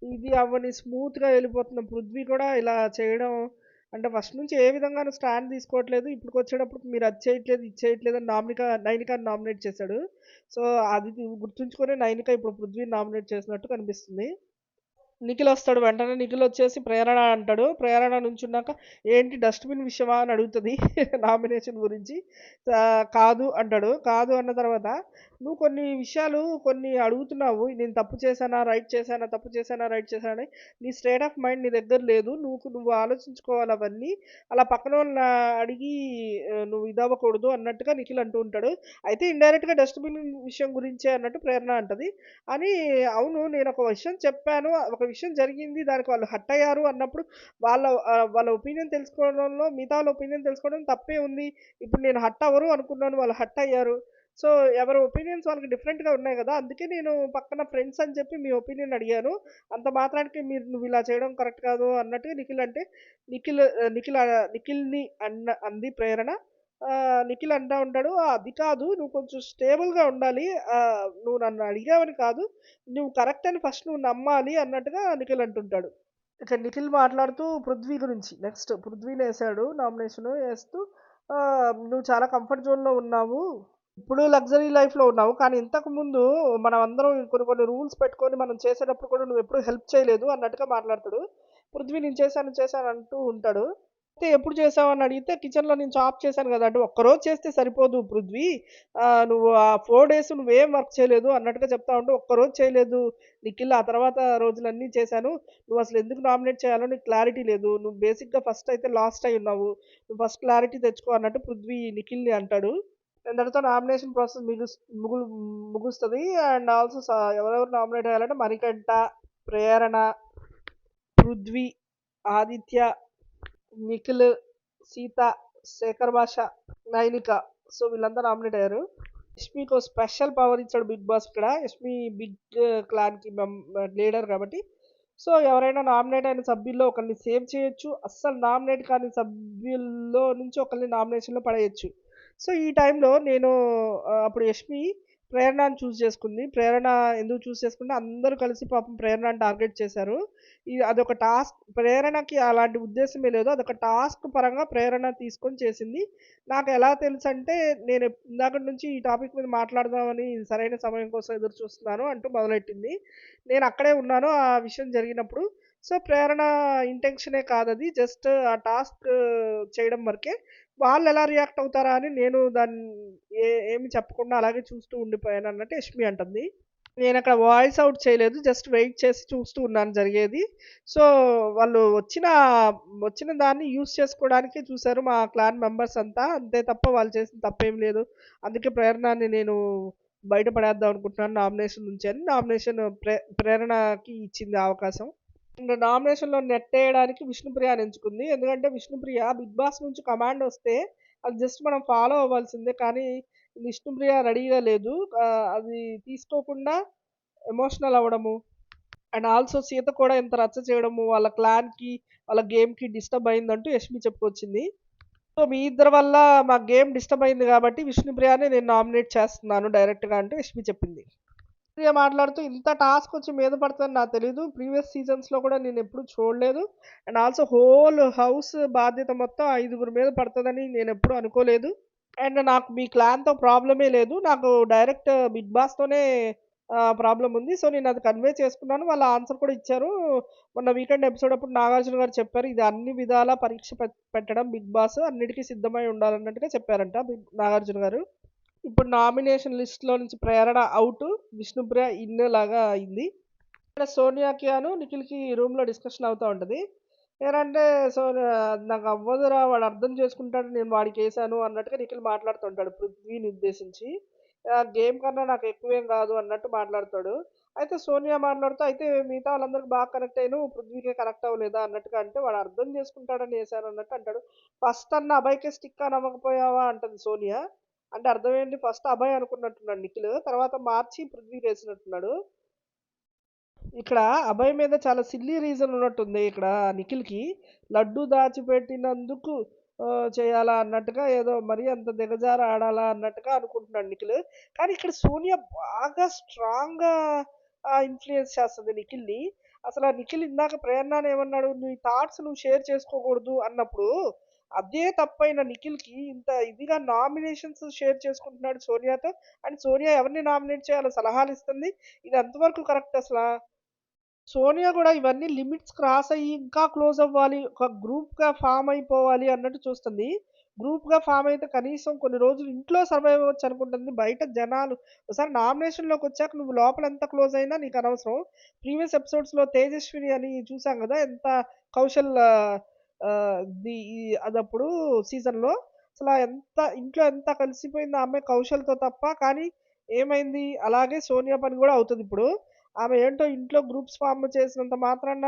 ఇది అవ్వని స్మూత్‌గా వెళ్ళిపోతున్న పృథ్వీ కూడా ఇలా చేయడం అంటే ఫస్ట్ నుంచి ఏ విధంగాను స్టాండ్ తీసుకోవట్లేదు. ఇప్పటికొచ్చేటప్పటికి మీరు అది చేయట్లేదు, ఇది చేయట్లేదు అని నైనికాని నామినేట్ చేశాడు. సో, అది గుర్తుంచుకొని నైనిక ఇప్పుడు పృథ్వీని నామినేట్ చేసినట్టు కనిపిస్తుంది. నిఖిల్ వస్తాడు. వెంటనే నిఖిల్ వచ్చేసి ప్రేరణ అంటాడు. ప్రేరణ నుంచున్నాక ఏంటి డస్ట్‌బిన్ విషయమా అని అడుగుతది నామినేషన్ గురించి. కాదు అంటాడు. కాదు అన్న తర్వాత నువ్వు కొన్ని విషయాలు కొన్ని అడుగుతున్నావు. నేను తప్పు చేశానా? రైట్ చేశానా? తప్పు చేశానా? రైట్ చేశానా? అని నీ స్టేట్ ఆఫ్ మైండ్ నీ దగ్గర లేదు. నువ్వు ఆలోచించుకోవాలి అవన్నీ. అలా పక్కనోళ్ళని అడిగి నువ్వు ఇదవ్వకూడదు అన్నట్టుగా నిఖిల్ అంటూ ఉంటాడు. అయితే ఇండైరెక్ట్‌గా డస్ట్‌బిన్ విషయం గురించే అన్నట్టు ప్రేరణ అంటది. అని అవును. నేనొక విషయం చెప్పాను. ఒక విషయం జరిగింది. దానికి వాళ్ళు హర్ట్ అయ్యారు అన్నప్పుడు వాళ్ళ ఒపీనియన్ తెలుసుకోవడంలో మిగతా వాళ్ళ ఒపీనియన్ తెలుసుకోవడం తప్పే ఉంది. ఇప్పుడు నేను హర్ట్ అవ్వరు అనుకున్నాను. వాళ్ళు హర్ట్ అయ్యారు. సో, ఎవరి ఒపీనియన్స్ వాళ్ళకి డిఫరెంట్‌గా ఉన్నాయి గదా! అందుకే నేను పక్కన ఫ్రెండ్స్ అని చెప్పి మీ ఒపీనియన్ అడిగాను. అంత మాత్రానికి నువ్విలా చేయడం కరెక్ట్ కాదు అన్నట్టుగా నిఖిల్ అంటే నిఖిల్‌ని అంది ప్రేరణ. నిఖిల్ అంటా ఉంటాడు. అది కాదు నువ్వు కొంచెం స్టేబుల్‌గా ఉండాలి. నువ్వు నన్ను అడిగావని కాదు. నువ్వు కరెక్ట్ అని ఫస్ట్ నువ్వు నమ్మాలి అన్నట్టుగా నిఖిల్ అంటుంటాడు. ఇక నిఖిల్ మాట్లాడుతూ పృథ్వీ గురించి నెక్స్ట్ పృథ్వీనేసాడు నామినేషన్ ఏస్తూ "నువ్వు చాలా కంఫర్ట్ జోన్‌లో ఉన్నావు. ఇప్పుడు లగ్జరీ లైఫ్‌లో ఉన్నావు. కానీ ఇంతకుముందు మనమందరం కొన్ని కొన్ని రూల్స్ పెట్టుకొని మనం చేసేటప్పుడు కూడా నువ్వెప్పుడు హెల్ప్ చేయలేదు" అన్నట్టుగా మాట్లాడతాడు. పృథ్వీ నేను చేశాను, చేశాను అంటూ ఉంటాడు. అయితే ఎప్పుడు చేసావని అడిగితే కిచెన్‌లో నేను చాప్ చేశాను గదా! అంటే ఒక్కరోజు చేస్తే సరిపోదు పృథ్వీ. నువ్వు ఆ 4 డేస్ నువ్వేం వర్క్ చేయలేదు అన్నట్టుగా చెప్తా ఉంటే, ఒక్కరోజు చేయలేదు నిఖిల్. ఆ తర్వాత రోజులన్నీ చేశాను. నువ్వసలు ఎందుకు నామినేట్ చేయాలో నీకు క్లారిటీ లేదు. నువ్వు బేసిక్‌గా ఫస్ట్ అయితే లాస్ట్ అయ్యున్నావు. నువ్వు ఫస్ట్ క్లారిటీ తెచ్చుకో అన్నట్టు పృథ్వీ నిఖిల్‌ని అంటాడు. ఇంతటితో నామినేషన్ ప్రాసెస్ ముగుస్తది. అండ్ ఆల్సో ఎవరెవరు నామినేట్ అయ్యారంటే మణికంఠ, ప్రేరణ, పృథ్వీ, ఆదిత్య, నిఖిల్, సీత, శేఖర్ భాష, నైనిక. సో, వీళ్ళంతా నామినేట్ అయ్యారు. యష్మికో స్పెషల్ పవర్ ఇచ్చాడు బిగ్ బాస్ ఇక్కడ. యష్మి బిగ్ క్లాన్‌కి లీడర్ కాబట్టి. సో, ఎవరైనా నామినేట్ అయిన సభ్యుల్లో ఒకరిని సేవ్ చేయొచ్చు. అస్సలు నామినేట్ కాని సభ్యుల్లో నుంచి ఒకరిని నామినేషన్‌లో పడేయొచ్చు. సో, ఈ టైంలో నేను అప్పుడు యష్మి ప్రేరణని చేసుకుంది. ప్రేరణ ఎందుకు చేసుకుంటే అందరూ కలిసి పాపం ప్రేరణని టార్గెట్ చేశారు. అదొక టాస్క్ ప్రేరణకి అలాంటి ఉద్దేశ్యమే లేదు. అదొక టాస్క్ పరంగా ప్రేరణ తీసుకొని చేసింది. నాకెలా తెలుసంటే నేను ఇందాకటి నుంచి ఈ టాపిక్ మీద మాట్లాడదామని సరైన సమయం కోసం ఎదురు చూస్తున్నాను అంటూ మొదలెట్టింది. నేను అక్కడే ఉన్నాను ఆ విషయం జరిగినప్పుడు. సో, ప్రేరణ ఇంటెన్షనే కాదది. జస్ట్ ఆ టాస్క్ చేయడం వరకే. వాళ్ళెలా రియాక్ట్ అవుతారా అని నేను ఏమి చెప్పకుండా అలాగే చూస్తూ ఉండిపోయానన్నట్టు యష్మి అంటుంది. నేనక్కడ వాయిస్ అవుట్ చేయలేదు. జస్ట్ వెయిట్ చేసి చూస్తూ ఉన్నాను జరిగేది. సో, వాళ్ళు వచ్చిన దాన్ని యూజ్ చేసుకోవడానికే చూసారు మా క్లాన్ మెంబర్స్ అంతా. అంతే తప్ప వాళ్ళు చేసిన తప్పేమి లేదు. అందుకే ప్రేరణని నేను బయట పడేద్దాం అనుకుంటున్నాను నామినేషన్ నుంచి అని ప్రేరణకి ఇచ్చింది ఆ అవకాశం. నామినేషన్‌లో నెట్టేయడానికి విష్ణుప్రియని ఎంచుకుంది. ఎందుకంటే విష్ణుప్రియ బిగ్ బాస్ నుంచి కమాండ్ వస్తే అది జస్ట్ మనం ఫాలో అవ్వాల్సిందే. కానీ విష్ణుప్రియ రెడీగా లేదు. అది తీసుకోకుండా ఎమోషనల్ అవ్వడము. అండ్ ఆల్సో సీత కూడా ఇంత రచ్చ చేయడము, వాళ్ళ క్లాన్‌కి, వాళ్ళ గేమ్‌కి డిస్టర్బ్ అయిందంటూ యష్మి చెప్పుకొచ్చింది. సో, మీ ఇద్దరి వల్ల మా గేమ్ డిస్టర్బ్ అయింది కాబట్టి విష్ణుప్రియని నేను నామినేట్ చేస్తున్నాను డైరెక్ట్‌గా అంటూ యష్మి చెప్పింది. ప్రియ మాట్లాడుతూ ఇంత టాస్క్ వచ్చి మీద పడతదని నాకు తెలీదు. ప్రీవియస్ సీజన్స్‌లో కూడా నేనెప్పుడు చూడలేదు. అండ్ ఆల్సో హోల్ హౌస్ బాధ్యత మొత్తం 5గురి మీద పడతదని నేనెప్పుడు అనుకోలేదు. అండ్ నాకు మీ క్లాన్‌తో ప్రాబ్లమే లేదు. నాకు డైరెక్ట్ బిగ్ బాస్‌తోనే ప్రాబ్లమ్ ఉంది. సో, నేనది కన్వే చేసుకున్నాను. వాళ్ళు ఆన్సర్ కూడా ఇచ్చారు. మొన్న వీకెండ్ ఎపిసోడ్ అప్పుడు నాగార్జున గారు చెప్పారు. ఇది అన్ని విధాలా పరీక్ష పెట్టడం బిగ్ బాస్ అన్నిటికి సిద్ధమై ఉండాలన్నట్టుగా చెప్పారంట నాగార్జున గారు. ఇప్పుడు నామినేషన్ లిస్ట్‌లో నుంచి ప్రేరణ ఔటు. విష్ణుప్రియ ఇన్ లాగా అయింది. ఇక్కడ సోనియాకి నిఖిల్‌కి రూమ్‌లో డిస్కషన్ అవుతా ఉంటది. ఏరంటే నాకు అవ్వదురా వాడు అర్థం చేసుకుంటాడు నేను వాడికేసాను అన్నట్టుగా నిఖిల్ మాట్లాడుతుంటాడు పృథ్వీని ఉద్దేశించి. గేమ్ కన్నా నాకు ఎక్కువేం కాదు అన్నట్టు మాట్లాడతాడు. అయితే సోనియా మాట్లాడుతూ అయితే మిగతా వాళ్ళందరికి బాగా కనెక్ట్ అయ్యాను. పృథ్వీకే కనెక్ట్ అవ్వలేదా అన్నట్టుగా అంటే వాడు అర్థం చేసుకుంటాడని ఏసాను అన్నట్టు అంటాడు. ఫస్ట్ అన్న అభయ్‌కే స్టిక్ ఆన్ అవ్వకపోయావా అంటది సోనియా. అంటే అర్థం ఏంటి ఫస్ట్ అభయ్ అనుకున్నట్టున్నాడు నిఖిల్. తర్వాత మార్చి పృథ్వీకేసినట్టున్నాడు. ఇక్కడ అభయ్ మీద చాలా సిల్లీ రీజన్ ఉన్నట్టుంది ఇక్కడ నిఖిల్‌కి. లడ్డు దాచిపెట్టినందుకు చేయాలా అన్నట్టుగా ఏదో మరీ అంత దిగజారి ఆడాలా అన్నట్టుగా అనుకుంటున్నాడు నిఖిల్. కానీ ఇక్కడ సోనియా బాగా స్ట్రాంగ్‌గా ఇన్‌ఫ్లూయెన్స్ చేస్తది నిఖిల్‌ని. అసల నిఖిల్ ఇందాక ప్రేరణని ఏమన్నాడు? "నీ థాట్స్ నువ్వు షేర్ చేసుకోకూడదు" అన్నప్పుడు, అదే తప్పైన నిఖిల్‌కి ఇంత ఇదిగా నామినేషన్స్ షేర్ చేసుకుంటున్నాడు సోనియాతో. అండ్ సోనియా ఎవరిని నామినేట్ చేయాలో సలహాలిస్తుంది. ఇది ఎంతవరకు కరెక్ట్ అసల? సోనియా గూడా ఇవన్నీ లిమిట్స్ క్రాస్ అయ్యి ఇంకా క్లోజ్ అవ్వాలి. ఒక గ్రూప్‌గా ఫార్మ్ అయిపోవాలి అన్నట్టు చూస్తుంది. గ్రూప్‌గా ఫార్మ్ అయితే కనీసం కొన్ని రోజులు ఇంట్లో సర్వైవ్ అవ్వచ్చు అనుకుంటుంది. బయట జనాలు ఒకసారి నామినేషన్‌లోకొచ్చాక నువ్వు లోపల ఎంత క్లోజ్ అయినా నీకనవసరం. ప్రీవియస్ ఎపిసోడ్స్‌లో తేజస్విని అని చూసాం గదా! ఎంత కౌశల్ ది అదప్పుడు సీజన్‌లో ఎంత ఇంట్లో ఎంత కలిసిపోయింది ఆ అమ్మాయి కౌశల్‌తో తప్ప. కానీ ఏమైంది? అలాగే సోనియా పని గూడా అవుతదిప్పుడు. ఆమె ఏంటో ఇంట్లో గ్రూప్స్ ఫార్మ్ చేసినంత మాత్రాన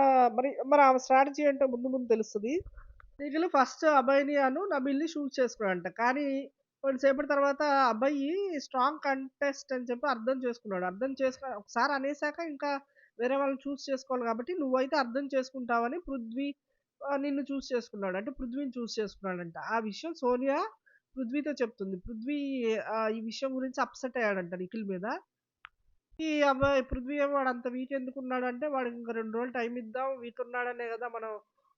మరి ఆమె స్ట్రాటజీ ఏంటో ముందు ముందు తెలుస్తది. నిఖిల్ ఫస్ట్ అభయ్‌ని నబీల్‌ని చూజ్ చేసుకున్నాడంట. కానీ కొంతసేపటి తర్వాత అభయ్ స్ట్రాంగ్ కంటెస్ట్ అని చెప్పి అర్థం చేసుకున్నాడు. అర్థం చేసుకొని ఒకసారి అనేసాక ఇంకా వేరే వాళ్ళని చూజ్ చేసుకోవాలి కాబట్టి నువ్వైతే అర్థం చేసుకుంటావని నిన్ను చూజ్ చేసుకున్నాడు. అంటే పృథ్వీని చూజ్ చేసుకున్నాడంట. ఆ విషయం సోనియా పృథ్వీతో చెప్తుంది. ఈ విషయం గురించి అప్సెట్ అయ్యాడంట నిఖిల్ మీద. ఈ అబ్బాయి పృథ్వీ ఏమో వాడంత వీక్ ఎందుకున్నాడంటే వాడికి ఇంక 2 రోజులు టైం ఇద్దాం. వీక్ ఉన్నాడనే కదా మనం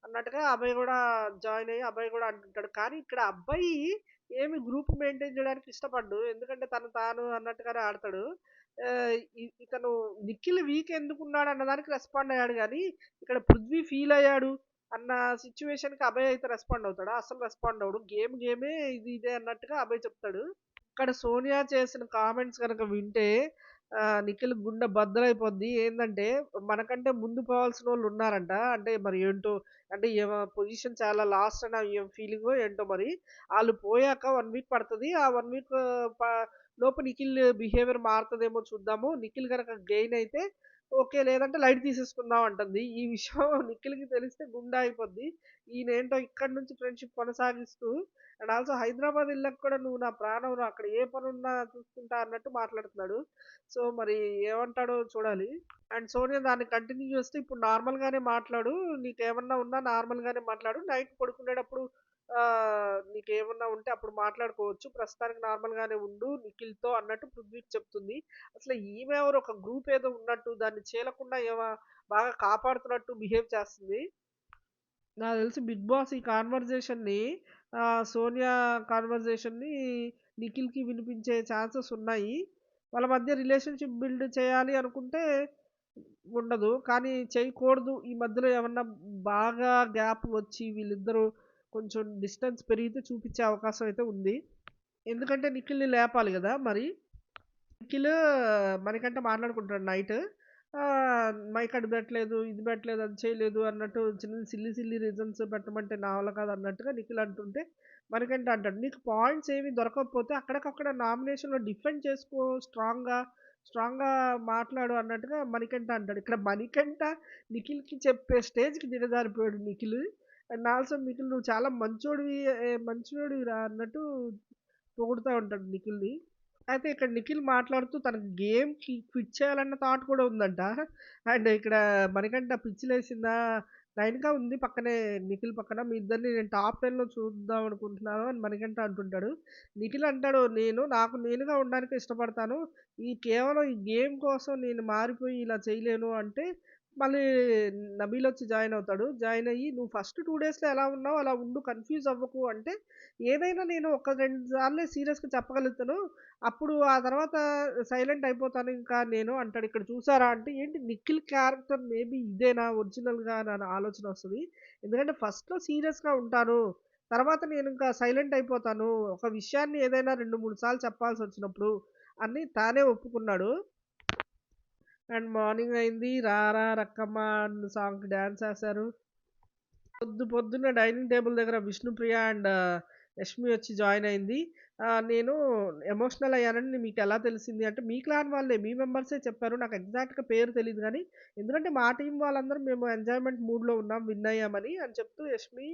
అన్నట్టుగా అబ్బాయి కూడా జాయిన్ అయ్యి అబ్బాయి కూడా అంటుంటాడు. కానీ ఇక్కడ అబ్బాయి ఏమి గ్రూప్ మెయింటైన్ చేయడానికి ఇష్టపడ్డు. ఎందుకంటే తను తాను అన్నట్టుగానే ఆడతాడు. ఇతను నిఖిల్ వీక్ ఎందుకున్నాడు అన్నదానికి రెస్పాండ్ అయ్యాడు గానీ, ఇక్కడ పృథ్వీ ఫీల్ అయ్యాడు అన్న సిట్యుయేషన్‌కి అభయ్ అయితే రెస్పాండ్ అవుతాడా? అస్సలు రెస్పాండ్ అవ్వడు. గేమే ఇది ఇదే అన్నట్టుగా అభయ్ చెప్తాడు. ఇక్కడ సోనియా చేసిన కామెంట్స్ గనక వింటే నిఖిల్ గుండె బద్దలైపోద్ది. ఏందంటే మనకంటే ముందు పోవాల్సినోళ్ళున్నారంట. అంటే మరి ఏంటో అంటే ఈమె పొజిషన్ చాలా లాస్ట్ అని ఈమె ఫీలింగో ఏంటో మరి. ఆళ్ళు పోయాక 1 వీక్ పడతది. ఆ 1 వీక్ ప లోపు నిఖిల్ బిహేవియర్ మారతదేమో చూద్దాము. నిఖిల్ గనక గెయిన్ అయితే ఓకే. లేదంటే లైట్ తీసేసుకుందాం అంటుంది. ఈ విషయం నిఖిల్‌కి తెలిస్తే గుండె ఆగిపోద్ది. ఈయనేంటో ఇక్కడి నుంచి ఫ్రెండ్‌షిప్ కొనసాగిస్తూ అండ్ ఆల్సో హైదరాబాద్ ఎళ్ళాక కూడా నువ్వు నా ప్రాణంరా అక్కడ ఏ పనున్నా చూసుకుంటా అన్నట్టు మాట్లాడుతున్నాడు. సో, మరి ఏమంటాడో చూడాలి. అండ్ సోనియా దాన్ని కంటిన్యూ చేస్తూ ఇప్పుడు నార్మల్‌గానే మాట్లాడు. నీకేమన్నా ఉన్నా నార్మల్‌గానే మాట్లాడు. నైట్ పడుకునేటప్పుడు నీకేమన్నా ఉంటే అప్పుడు మాట్లాడుకోవచ్చు. ప్రస్తుతానికి నార్మల్‌గానే ఉండు నిఖిల్‌తో అన్నట్టు పృథ్వీకి చెప్తుంది. అసలు ఈమె ఎవరు ఒక గ్రూప్ ఏదో ఉన్నట్టు దాన్ని చీలకుండా బాగా కాపాడుతున్నట్టు బిహేవ్ చేస్తుంది. నాకు తెలిసి 'బిగ్ బాస్' ఈ కాన్వర్జేషన్‌ని సోనియా కాన్వర్జేషన్‌ని నిఖిల్‌కి వినిపించే ఛాన్సెస్ ఉన్నాయి. వాళ్ళ మధ్య రిలేషన్‌షిప్ బిల్డ్ చేయాలి అనుకుంటే ఉండదు. కానీ చేయకూడదు. ఈ మధ్యలో ఏమన్నా బాగా గ్యాప్ వచ్చి వీళ్ళిద్దరూ కొంచెం డిస్టెన్స్ పెరిగితే చూపించే అవకాశం అయితే ఉంది. ఎందుకంటే నిఖిల్‌ని లేపాలి గదా! మరి. నిఖిల్ మనకంటే మాట్లాడుకుంటాడు నైట్. మైక్ అటు పెట్టలేదు, ఇది పెట్టలేదు, అది చేయలేదు అన్నట్టు చిన్న సిల్లీ సిల్లీ రీజన్స్ పెట్టమంటే నా వల్ల కాదు అన్నట్టుగా నిఖిల్ అంటుంటే మణికంఠ అంటాడు. నీకు పాయింట్స్ ఏమి దొరకకపోతే అక్కడికక్కడ నామినేషన్‌లో డిఫెండ్ చేసుకో స్ట్రాంగ్‌గా, స్ట్రాంగ్‌గా మాట్లాడు అన్నట్టుగా మణికంఠ అంటాడు. ఇక్కడ మణికంఠ నిఖిల్‌కి చెప్పే స్టేజ్‌కి దిగజారిపోయాడు నిఖిల్. అండ్ ఆల్సో నిఖిల్ నువ్వు చాలా మంచోడివిరా అన్నట్టు పొగుడుతా ఉంటాడు నిఖిల్‌ని. అయితే ఇక్కడ నిఖిల్ మాట్లాడుతూ తనకి గేమ్‌కి క్విట్ చేయాలన్న థాట్ కూడా ఉందంట. అండ్ ఇక్కడ మనకంట పిచ్చిలేసిందా, నైనిక ఉంది పక్కనే నిఖిల్ పక్కన. మీ ఇద్దరిని నేను టాప్ 10లో చూద్దాం అనుకుంటున్నాను అని మణికంఠ అంటుంటాడు. నిఖిల్ అంటాడు, నాకు నేనుగా ఉండడానికే ఇష్టపడతాను. కేవలం ఈ గేమ్ కోసం నేను మారిపోయి ఇలా చేయలేను అంటే, మళ్ళీ నబీల్ వచ్చి జాయిన్ అవుతాడు. జాయిన్ అయ్యి నువ్వు ఫస్ట్ 2 డేస్‌లో ఎలా ఉన్నావో అలా ఉండు కన్‌ఫ్యూజ్ అవ్వకు అంటే, ఏదైనా నేను ఒక 2 సార్లే సీరియస్‌గా చెప్పగలుగుతాను. అప్పుడు ఆ తర్వాత సైలెంట్ అయిపోతాను ఇంకా నేను అంటాడు. ఇక్కడ చూసారా అంటే ఏంటి నిఖిల్ క్యారెక్టర్ మేబీ ఇదేనా ఒరిజినల్‌గా అని ఆలోచన వస్తది. ఎందుకంటే ఫస్ట్‌లో సీరియస్‌గా ఉంటాను. తర్వాత నేను ఇంకా సైలెంట్ అయిపోతాను. ఒక విషయాన్ని ఏదైనా 2, 3 సార్లు చెప్పాల్సొచ్చినప్పుడు అని తానే ఒప్పుకున్నాడు. అండ్ మార్నింగ్ అయింది. 'రారా రక్కమ్మ' అన్న సాంగ్‌కి డాన్స్ ఏశారు. పొద్దున్నే డైనింగ్ టేబుల్ దగ్గర విష్ణుప్రియ అండ్ యష్మి వచ్చి జాయిన్ అయింది. నేను ఎమోషనల్ అయ్యానని మీకెలా తెలిసింది అంటే, మీ క్లాన్ వాళ్ళే మీ మెంబర్సే చెప్పారు. నాకు ఎగ్జాక్ట్‌గా పేరు తెలీదు గానీ, ఎందుకంటే మా టీమ్ వాళ్ళందరం మేము ఎంజాయ్‌మెంట్ మూడ్‌లో ఉన్నాం విన్ అయ్యామని అని చెప్తూ యష్మి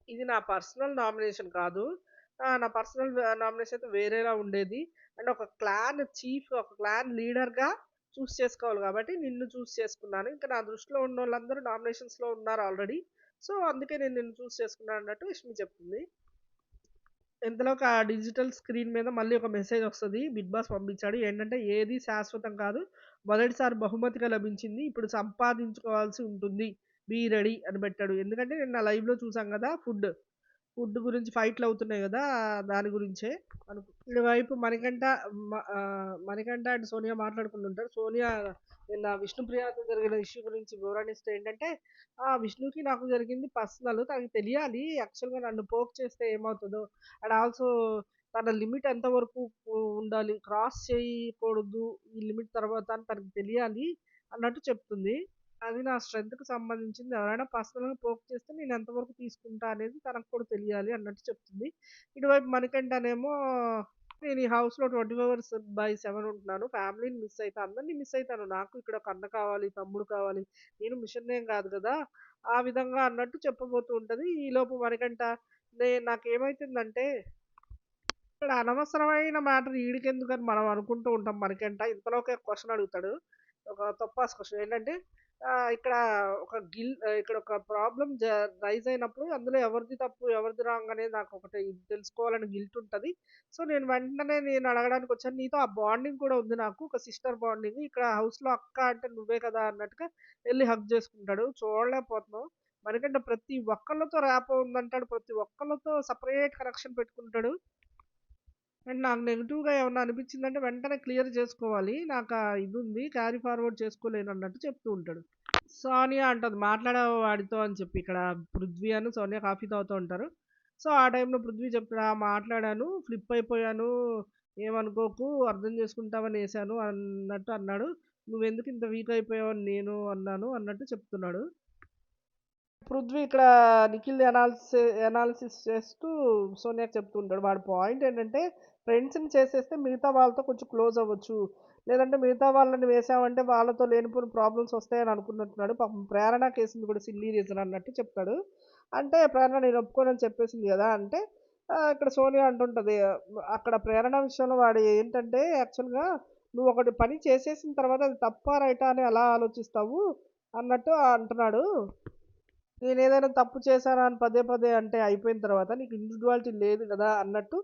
ఇది నా పర్సనల్ నామినేషన్ కాదు. నా పర్సనల్ నామినేషన్ అయితే వేరేలా ఉండేది. అండ్ ఒక క్లాన్ లీడర్‌గా చూస్ చేసుకోవాలి కాబట్టి నిన్ను చూస్ చేసుకున్నాను. ఇంకా నా దృష్టిలో ఉన్నోళ్ళందరూ నామినేషన్స్‌లో ఉన్నారు ఆల్రెడీ. సో, అందుకే నేను నిన్ను చూస్ చేసుకున్నాను అన్నట్టు యష్మి చెప్తుంది. ఇంతలోకి ఆ డిజిటల్ స్క్రీన్ మీద మళ్ళీ ఒక మెసేజ్ వస్తది. బిగ్ బాస్ పంపించాడు. ఏంటంటే ఏది శాశ్వతం కాదు. మొదటిసారి బహుమతిగా లభించింది. ఇప్పుడు సంపాదించుకోవాల్సి ఉంటుంది. బీ రెడీ అని పెట్టాడు. ఎందుకంటే నిన్న లైవ్‌లో చూసాం గదా! ఫుడ్ గురించి ఫైట్‌లవుతున్నాయి గదా! దాని గురించే ఇటువైపు మణికంఠ అండ్ సోనియా మాట్లాడుకుంటుంటారు. సోనియా నిన్న విష్ణుప్రియతో జరిగిన ఇష్యూ గురించి వివరణిస్తే ఏంటంటే, విష్ణుకి నాకు జరిగింది పర్సనల్. తనకి తెలియాలి యాక్చువల్‌గా నన్ను పోక్ చేస్తే ఏమవుతదో. అండ్ ఆల్సో తన లిమిట్ ఎంతవరకు ఉండాలి. క్రాస్ చేయకూడదు. ఈ లిమిట్ తర్వాత అని తనకి తెలియాలి అన్నట్టు చెప్తుంది. అది నా స్ట్రెంగ్త్‌కి సంబంధించింది. ఎవరైనా పర్సనల్‌గా పోక్ చేస్తే నేను ఎంతవరకు తీసుకుంటా అనేది తనకు కూడా తెలియాలి అన్నట్టు చెప్తుంది. ఇటువైపు మణికంఠనేమో నేను ఈ హౌస్‌లో 24 అవర్స్ బై 7 ఉంటున్నాను. ఫ్యామిలీని మిస్ అయితా. అందరిని మిస్ అయితాను. నాకు ఇక్కడ ఒక అన్న కావాలి, తమ్ముడు కావాలి. నేను మిషన్‌నేం కాదు కదా! ఆ విధంగా అన్నట్టు చెప్పబోతూ ఉంటది. ఈలోపు మణికంఠ నాకేమైతుందంటే ఇక్కడ అనవసరమైన మ్యాటర్ ఈడికెందుకని మనం అనుకుంటూ ఉంటాం మణికంఠ. ఇంతలోకే క్వెషన్ అడుగుతాడు. ఒక తొప్పాస్ క్వెషన్ ఏంటంటే ఇక్కడ ఇక్కడ ఒక ప్రాబ్లమ్ రైజ్ అయినప్పుడు అందులో ఎవరిది తప్పు, ఎవరిది రాంగ్ అనేది నాకొకటి తెలుసుకోవాలని గిల్ట్ ఉంటది. సో, నేను వెంటనే నేను అడగడానికొచ్చాను. నీతో ఆ బాండింగ్ కూడా ఉంది నాకు. ఒక సిస్టర్ బాండింగ్. ఇక్కడ హౌస్‌లో అక్క అంటే నువ్వే కదా! అన్నట్టుగా ఎళ్లి హగ్ చేసుకుంటాడు. చూడలేకపోతున్నాం. మణికంఠ ప్రతి ఒక్కళ్ళతో ర్యాపో ఉందంటాడు. ప్రతి ఒక్కళ్ళతో సెపరేట్ కనెక్షన్ పెట్టుకుంటాడు. అండ్ నాకు నెగెటివ్‌గా ఏమన్నా అనిపించిందంటే వెంటనే క్లియర్ చేసుకోవాలి. నాకా ఇదుంది. క్యారీ ఫార్వర్డ్ చేసుకోలేనన్నట్టు చెప్తూ ఉంటాడు. సోనియా అంటది మాట్లాడావా వాడితో అని చెప్పి. ఇక్కడ పృథ్వీ సోనియా కాఫీ తాగుతూ ఉంటారు. సో, ఆ టైంలో పృథ్వీ చెప్తాడు, మాట్లాడాను. ఫ్లిప్ అయిపోయాను. ఏమనుకోకు. అర్థం చేసుకుంటావని ఎసాను అన్నట్టు అన్నాడు. నువ్వెందుకు ఇంత వీక్ అయిపోయావని నేను అన్నాను అన్నట్టు చెప్తున్నాడు. పృథ్వీ ఇక్కడ నిఖిల్‌ది అనాలిసిస్ చేస్తూ సోనియాకి చెప్తూ ఉంటాడు. వాడి పాయింట్ ఏంటంటే ఫ్రెండ్స్‌ని చేసేస్తే మిగతా వాళ్ళతో కొంచెం క్లోజ్ అవ్వచ్చు. లేదంటే మిగతా వాళ్ళని వేసామంటే వాళ్ళతో లేనిపోని ప్రాబ్లమ్స్ వస్తాయని అనుకున్నట్టున్నాడు. పాపం ప్రేరణ కేసింది కూడా సిల్లీ రీజన్ అన్నట్టు చెప్తాడు. అంటే ప్రేరణ నేను ఒప్పుకోనని చెప్పేసింది గదా! అంటే ఇక్కడ సోనియా అంటుంటది. అక్కడ ప్రేరణ విషయంలో వాడు ఏంటంటే యాక్చువల్‌గా నువ్వు ఒకటి పని చేసేసిన తర్వాత అది తప్పా రైటా అని ఎలా ఆలోచిస్తావు అన్నట్టు అంటున్నాడు. నేనేదైనా తప్పు చేశానా అని పదే పదే అంటే అయిపోయిన తర్వాత నీకు ఇండివిడ్యువాలిటీ లేదు కదా అన్నట్టు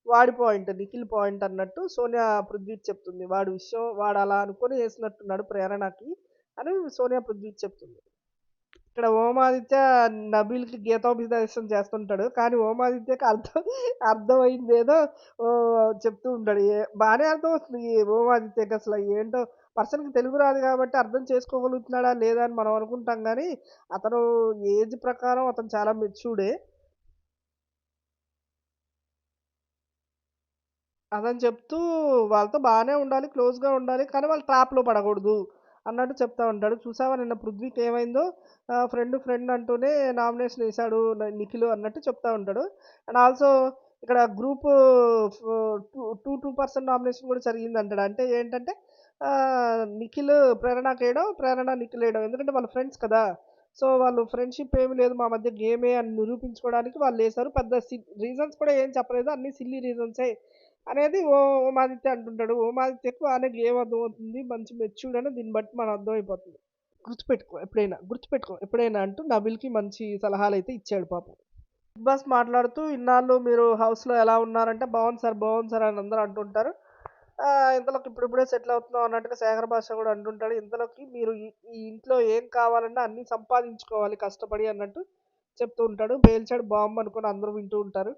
వాడి పాయింట్ నిఖిల్ పాయింట్ అన్నట్టు సోనియా పృథ్వీకి చెప్తుంది. వాడి విషయం వాడు అలా అనుకొని వేసినట్టున్నాడు ప్రేరణకి అని సోనియా పృథ్వీకి చెప్తుంది. ఇక్కడ ఓమాదిత్య నబీల్‌కి గీతోపదేశం చేస్తుంటాడు. కానీ ఓమాదిత్యకి అర్థమైందేదో చెప్తూ ఉంటాడు. బానే అర్థమవుతుంది ఈ ఓమాదిత్యకి అసలు ఏంటో పర్సన్‌కి తెలుగు రాదు కాబట్టి అర్థం చేసుకోగలుగుతున్నాడా లేదా అని మనం అనుకుంటాం గానీ, అతను ఏజ్ ప్రకారం అతను చాలా మెచ్యూర్డే. అదని చెప్తూ వాళ్ళతో బానే ఉండాలి. క్లోజ్‌గా ఉండాలి. కానీ వాళ్ళు ట్రాప్‌లో పడకూడదు అన్నట్టు చెప్తా ఉంటాడు. చూసావా నిన్న పృథ్వీకి ఏమైందో ఫ్రెండ్ అంటూనే నామినేషన్ ఏసాడు నిఖిల్ అన్నట్టు చెప్తా ఉంటాడు. అండ్ ఆల్సో ఇక్కడ గ్రూప్ ఫ్ 2 నామినేషన్ కూడా జరిగిందంటాడు. అంటే ఏంటంటే నిఖిల్ ప్రేరణకేయడం, ప్రేరణ నిఖిల్ ఏయడం. ఎందుకంటే వాళ్ళు ఫ్రెండ్స్ కదా! సో, వాళ్ళు ఫ్రెండ్‌షిప్ ఏమి లేదు మా మధ్య గేమే అని నిరూపించుకోవడానికి వాళ్ళేసారు. పెద్ద రీజన్స్ కూడా ఏం చెప్పలేదు. అన్నీ సిల్లీ రీజన్సే. అనేది ఓమాదిత్య అంటుంటాడు. ఓమాదిత్యకు బానే గేమ్ అర్థమవుతుంది. మంచి మెచ్యూర్డ్ అని దీన్ని బట్టి మనం అర్థమైపోతుంది. గుర్తుపెట్టుకో ఎప్పుడైనా అంటూ నబిల్‌కి మంచి సలహాలైతే ఇచ్చాడు పాపం. బిగ్ బాస్ మాట్లాడుతూ ఇన్నాళ్ళు మీరు హౌస్‌లో ఎలా ఉన్నారంటే బాగుంది సార్ అని అందరూ అంటుంటారు. ఇంతలోకి ఇప్పుడిప్పుడే సెటిల్ అవుతున్నాం అన్నట్టుగా శేఖర్ భాష కూడా అంటుంటాడు. ఇంతలోకి మీరు ఈ ఇంట్లో ఏం కావాలన్నా అన్నీ సంపాదించుకోవాలి కష్టపడి అన్నట్టు చెప్తూ ఉంటాడు. పేల్చాడు బాంబ్ అనుకోని అందరూ వింటూ ఉంటారు.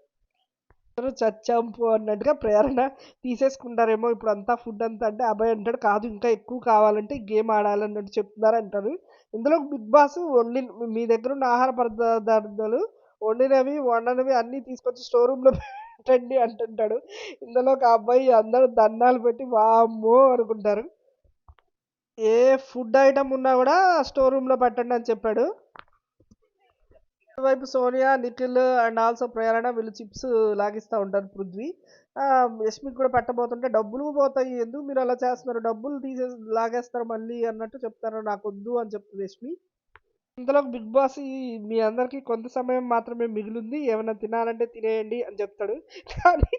అందరూ చచ్చాం పో అన్నట్టుగా ప్రేరణ తీసేసుకుంటారేమో ఇప్పుడంతా ఫుడ్ అంతా అంటే అభయ్ అంటాడు కాదు ఇంకా ఎక్కువ కావాలంటే గేమ్ ఆడాలన్నట్టు చెప్తున్నారంటారు. ఇందులో బిగ్ బాస్ మీ దగ్గర ఉన్న ఆహార పదార్థాలు వండినవి, వండనివి అన్నీ తీసుకొచ్చి స్టోర్ రూమ్‌లో పెట్టండి అంటుంటాడు. ఇందులో ఒక అబ్బాయి అందరూ దండాలు పెట్టి వామ్మో! అనుకుంటారు. ఏ ఫుడ్ ఐటెమ్ ఉన్నా గూడా స్టోర్ రూమ్‌లో పెట్టండి అని చెప్పాడు. వైపు సోనియా, నిఖిల్ అండ్ ఆల్సో ప్రేరణ వీళ్ళు చిప్స్ లాగిస్తా ఉంటారు పృథ్వీ. యష్మికి కూడా పెట్టబోతుంటే డబ్బులు పోతాయి. ఎందుకు మీరు అలా చేస్తున్నారు? డబ్బులు లాగేస్తారు మళ్ళీ అన్నట్టు చెప్తారు. నాకొద్దు అని చెప్తుంది యష్మి. ఇంతలోకి బిగ్ బాస్ మీ అందరికి కొంత సమయం మాత్రమే మిగిలింది. ఏమన్నా తినాలంటే తినేయండి అని చెప్తాడు. కానీ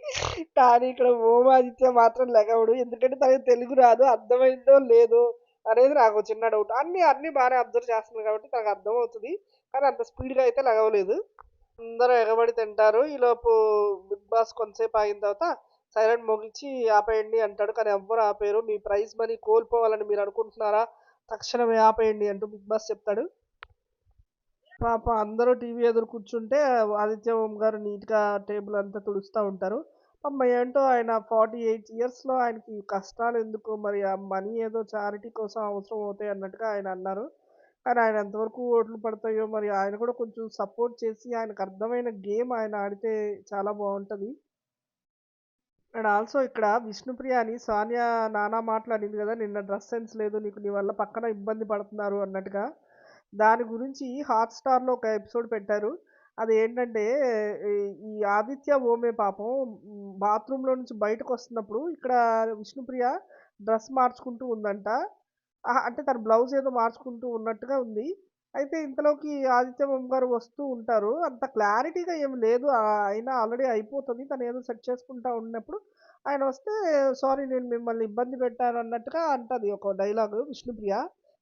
కానీ ఇక్కడ ఓమాదిత్య మాత్రం లెగవడు. ఎందుకంటే తనకి తెలుగు రాదు. అర్థమైందో లేదో అనేది నాకు చిన్న డౌట్. అన్నీ బాగానే అబ్జర్వ్ చేస్తున్నాడు కాబట్టి తనకు అర్థమవుతది. కానీ అంత స్పీడ్‌గా అయితే లెగవలేదు. అందరూ ఎగబడి తింటారు. ఈలోపు బిగ్ బాస్ కొంతసేపు ఆగిన తర్వాత సైరన్ మోగించి ఆపేయండి అంటాడు. కానీ ఎవ్వరు ఆపేయరు. మీ ప్రైజ్ మనీ కోల్పోవాలని మీరు అనుకుంటున్నారా? తక్షణమే ఆపేయండి అంటూ బిగ్ బాస్ చెప్తాడు. పాపం అందరూ టీవీ ఎదురు కూర్చుంటే ఆదిత్య ఓం గారు నీట్‌గా టేబుల్ అంతా తుడుస్తా ఉంటారు. పాపం ఏంటో ఆయన 48 ఇయర్స్‌లో ఆయనకి కష్టాలెందుకు మరి ఆ మనీ ఏదో చారిటీ కోసం అవసరం అవుతాయి అన్నట్టుగా ఆయన అన్నారు. కానీ ఆయన ఎంతవరకు ఓట్లు పడతాయో మరి ఆయన కూడా కొంచెం సపోర్ట్ చేసి ఆయనకు అర్థమైన గేమ్ ఆయన ఆడితే చాలా బావుంటది. అండ్ ఆల్సో ఇక్కడ విష్ణుప్రియ అని సానియా నానా మాటలు అనింది కదా! నిన్న డ్రెస్ సెన్స్ లేదు నీకు నీ వల్ల పక్కన ఇబ్బంది పడుతున్నారు అన్నట్టుగా. దాని గురించి హాట్‌స్టార్‌లో ఒక ఎపిసోడ్ పెట్టారు. అదేంటంటే ఈ ఈ ఆదిత్య ఓమే పాపం బాత్రూమ్‌లో నుంచి బయటకొస్తున్నప్పుడు ఇక్కడ విష్ణుప్రియ డ్రెస్ మార్చుకుంటూ ఉందంట. అహా! అంటే తన బ్లౌజ్ ఏదో మార్చుకుంటూ ఉన్నట్టుగా ఉంది. అయితే ఇంతలోకి ఆదిత్య ఓం గారు వస్తూ ఉంటారు. అంత క్లారిటీగా ఏమి లేదు. అయినా ఆల్రెడీ అయిపోతది. తనేదో సెట్ చేసుకుంటా ఉన్నప్పుడు ఆయన వస్తే సారీ నేను మిమ్మల్ని ఇబ్బంది పెట్టాను అన్నట్టుగా అంటది ఒక డైలాగు విష్ణుప్రియ.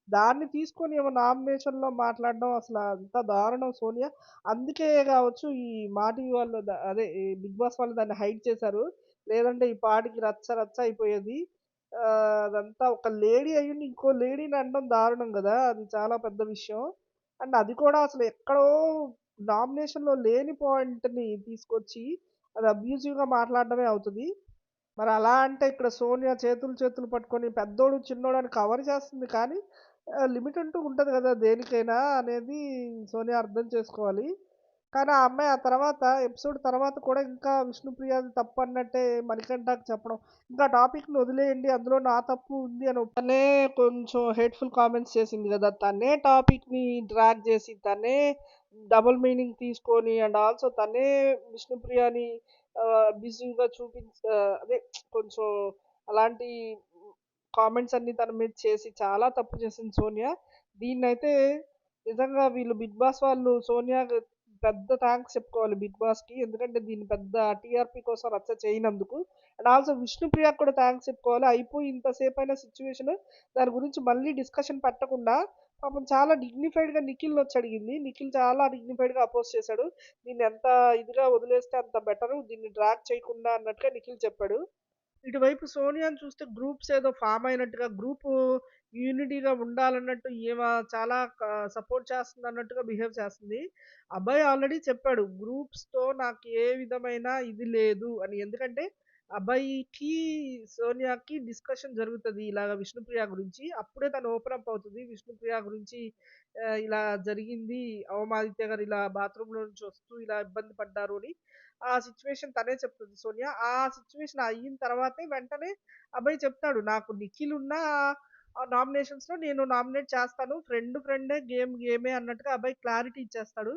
దాన్ని తీసుకొని ఏమో నామినేషన్‌లో మాట్లాడడం అసల అంత దారుణం సోనియా. అందుకే గావచ్చు ఈ మా టీవీ వాళ్ళు అదే ఈ బిగ్ బాస్ వాళ్ళు దాన్ని హైడ్ చేశారు. లేదంటే ఈ పాటికి రచ్చ రచ్చ అయిపోయేది. అదంతా ఒక లేడీ అయ్యుండి ఇంకో లేడీని అనడం దారుణం గదా! అది చాలా పెద్ద విషయం. అండ్ అది కూడా అసలు ఎక్కడో నామినేషన్‌లో లేని పాయింట్‌ని తీసుకొచ్చి అది అబ్యూసివ్‌గా మాట్లాడడమే అవుతది. మరి అలా అంటే ఇక్కడ సోనియా చేతులు పట్టుకొని పెద్దోడు, చిన్నోడు అని కవర్ చేస్తుంది కానీ లిమిట్ అంటూ ఉంటది గదా! దేనికైనా అనేది సోనియా అర్థం చేసుకోవాలి. కానీ ఆ అమ్మాయి ఆ తర్వాత ఎపిసోడ్ తర్వాత కూడా ఇంకా విష్ణుప్రియది తప్పన్నట్టే మణికంఠకి చెప్పడం. ఇంకా టాపిక్‌ని వదిలేయండి. అందులో నా తప్పు ఉంది అని తనే కొంచెం హేట్‌ఫుల్ కామెంట్స్ చేసింది గదా! తనే టాపిక్‌ని డ్రాగ్ చేసి, తనే డబుల్ మీనింగ్ తీసుకొని అండ్ ఆల్సో తనే విష్ణుప్రియని బిజీగా అదే కొంచెం అలాంటి కామెంట్స్ అన్నీ తన మీద చేసి చాలా తప్పు చేసింది సోనియా. దీన్నైతే నిజంగా వీళ్ళు బిగ్ బాస్ వాళ్ళు సోనియాకి పెద్ద థాంక్స్ చెప్పుకోవాలి బిగ్ బాస్‌కి. ఎందుకంటే దీన్ని పెద్ద టీఆర్‌పీ కోసం రచ్చ చేయనందుకు. అండ్ ఆల్సో విష్ణుప్రియకి కూడా థాంక్స్ చెప్పుకోవాలి. అయిపోయి ఇంతసేపయిన సిట్యుయేషన్ దాని గురించి మళ్ళీ డిస్కషన్ పెట్టకుండా పాపం చాలా డిగ్నిఫైడ్‌గా నిఖిల్‌నొచ్చి అడిగింది. నిఖిల్ చాలా డిగ్నిఫైడ్‌గా అపోజ్ చేశాడు. దీన్ని ఎంత ఇదిగా వదిలేస్తే అంత బెటరు. దీన్ని డ్రాగ్ చేయకుండా అన్నట్టుగా నిఖిల్ చెప్పాడు. ఇటువైపు సోనియాని చూస్తే గ్రూప్స్ ఏదో ఫామ్ అయినట్టుగా గ్రూపు యూనిటీగా ఉండాలన్నట్టు ఈమె చాలా సపోర్ట్ చేస్తుందన్నట్టుగా బిహేవ్ చేస్తుంది. అబ్బాయి ఆల్రెడీ చెప్పాడు. గ్రూప్స్‌తో నాకు ఏ విధమైన ఇది లేదు అని. ఎందుకంటే అబ్బాయికి, సోనియాకి డిస్కషన్ జరుగుతది ఇలాగ విష్ణుప్రియ గురించి. అప్పుడే తను ఓపెన్ అప్ అవుతది. విష్ణుప్రియ గురించి ఇలా జరిగింది. అవమాదిత్య గారు ఇలా బాత్రూమ్‌లో నుంచి వస్తూ ఇలా ఇబ్బంది పడ్డారు అని. ఆ సిట్యుయేషన్ తనే చెప్తది సోనియా. ఆ సిట్యుయేషన్ అయిన తర్వాతే వెంటనే అభయ్ చెప్తాడు. నాకు నిఖిల్ ఉన్న నామినేషన్స్‌లో నేను నామినేట్ చేస్తాను. ఫ్రెండే, గేమ్ గేమే అన్నట్టుగా అభయ్ క్లారిటీ ఇచ్చేస్తాడు.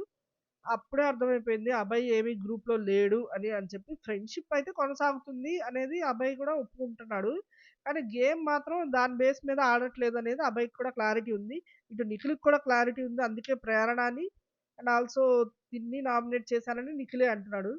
అప్పుడే అర్థమైపోయింది అభయ్ ఏమి గ్రూప్‌లో లేడు అని చెప్పి. ఫ్రెండ్‌షిప్ అయితే కొనసాగుతుంది అనేది అభయ్ కూడా ఒప్పుకుంటున్నాడు. కానీ గేమ్ మాత్రం దాని బేస్ మీద ఆడట్లేదనేది అభయ్‌కి కూడా క్లారిటీ ఉంది. ఇటు నిఖిల్‌కి కూడా క్లారిటీ ఉంది. అందుకే ప్రేరణని అండ్ ఆల్సో తిన్ని నామినేట్ చేశానని నిఖిలే అంటున్నాడు.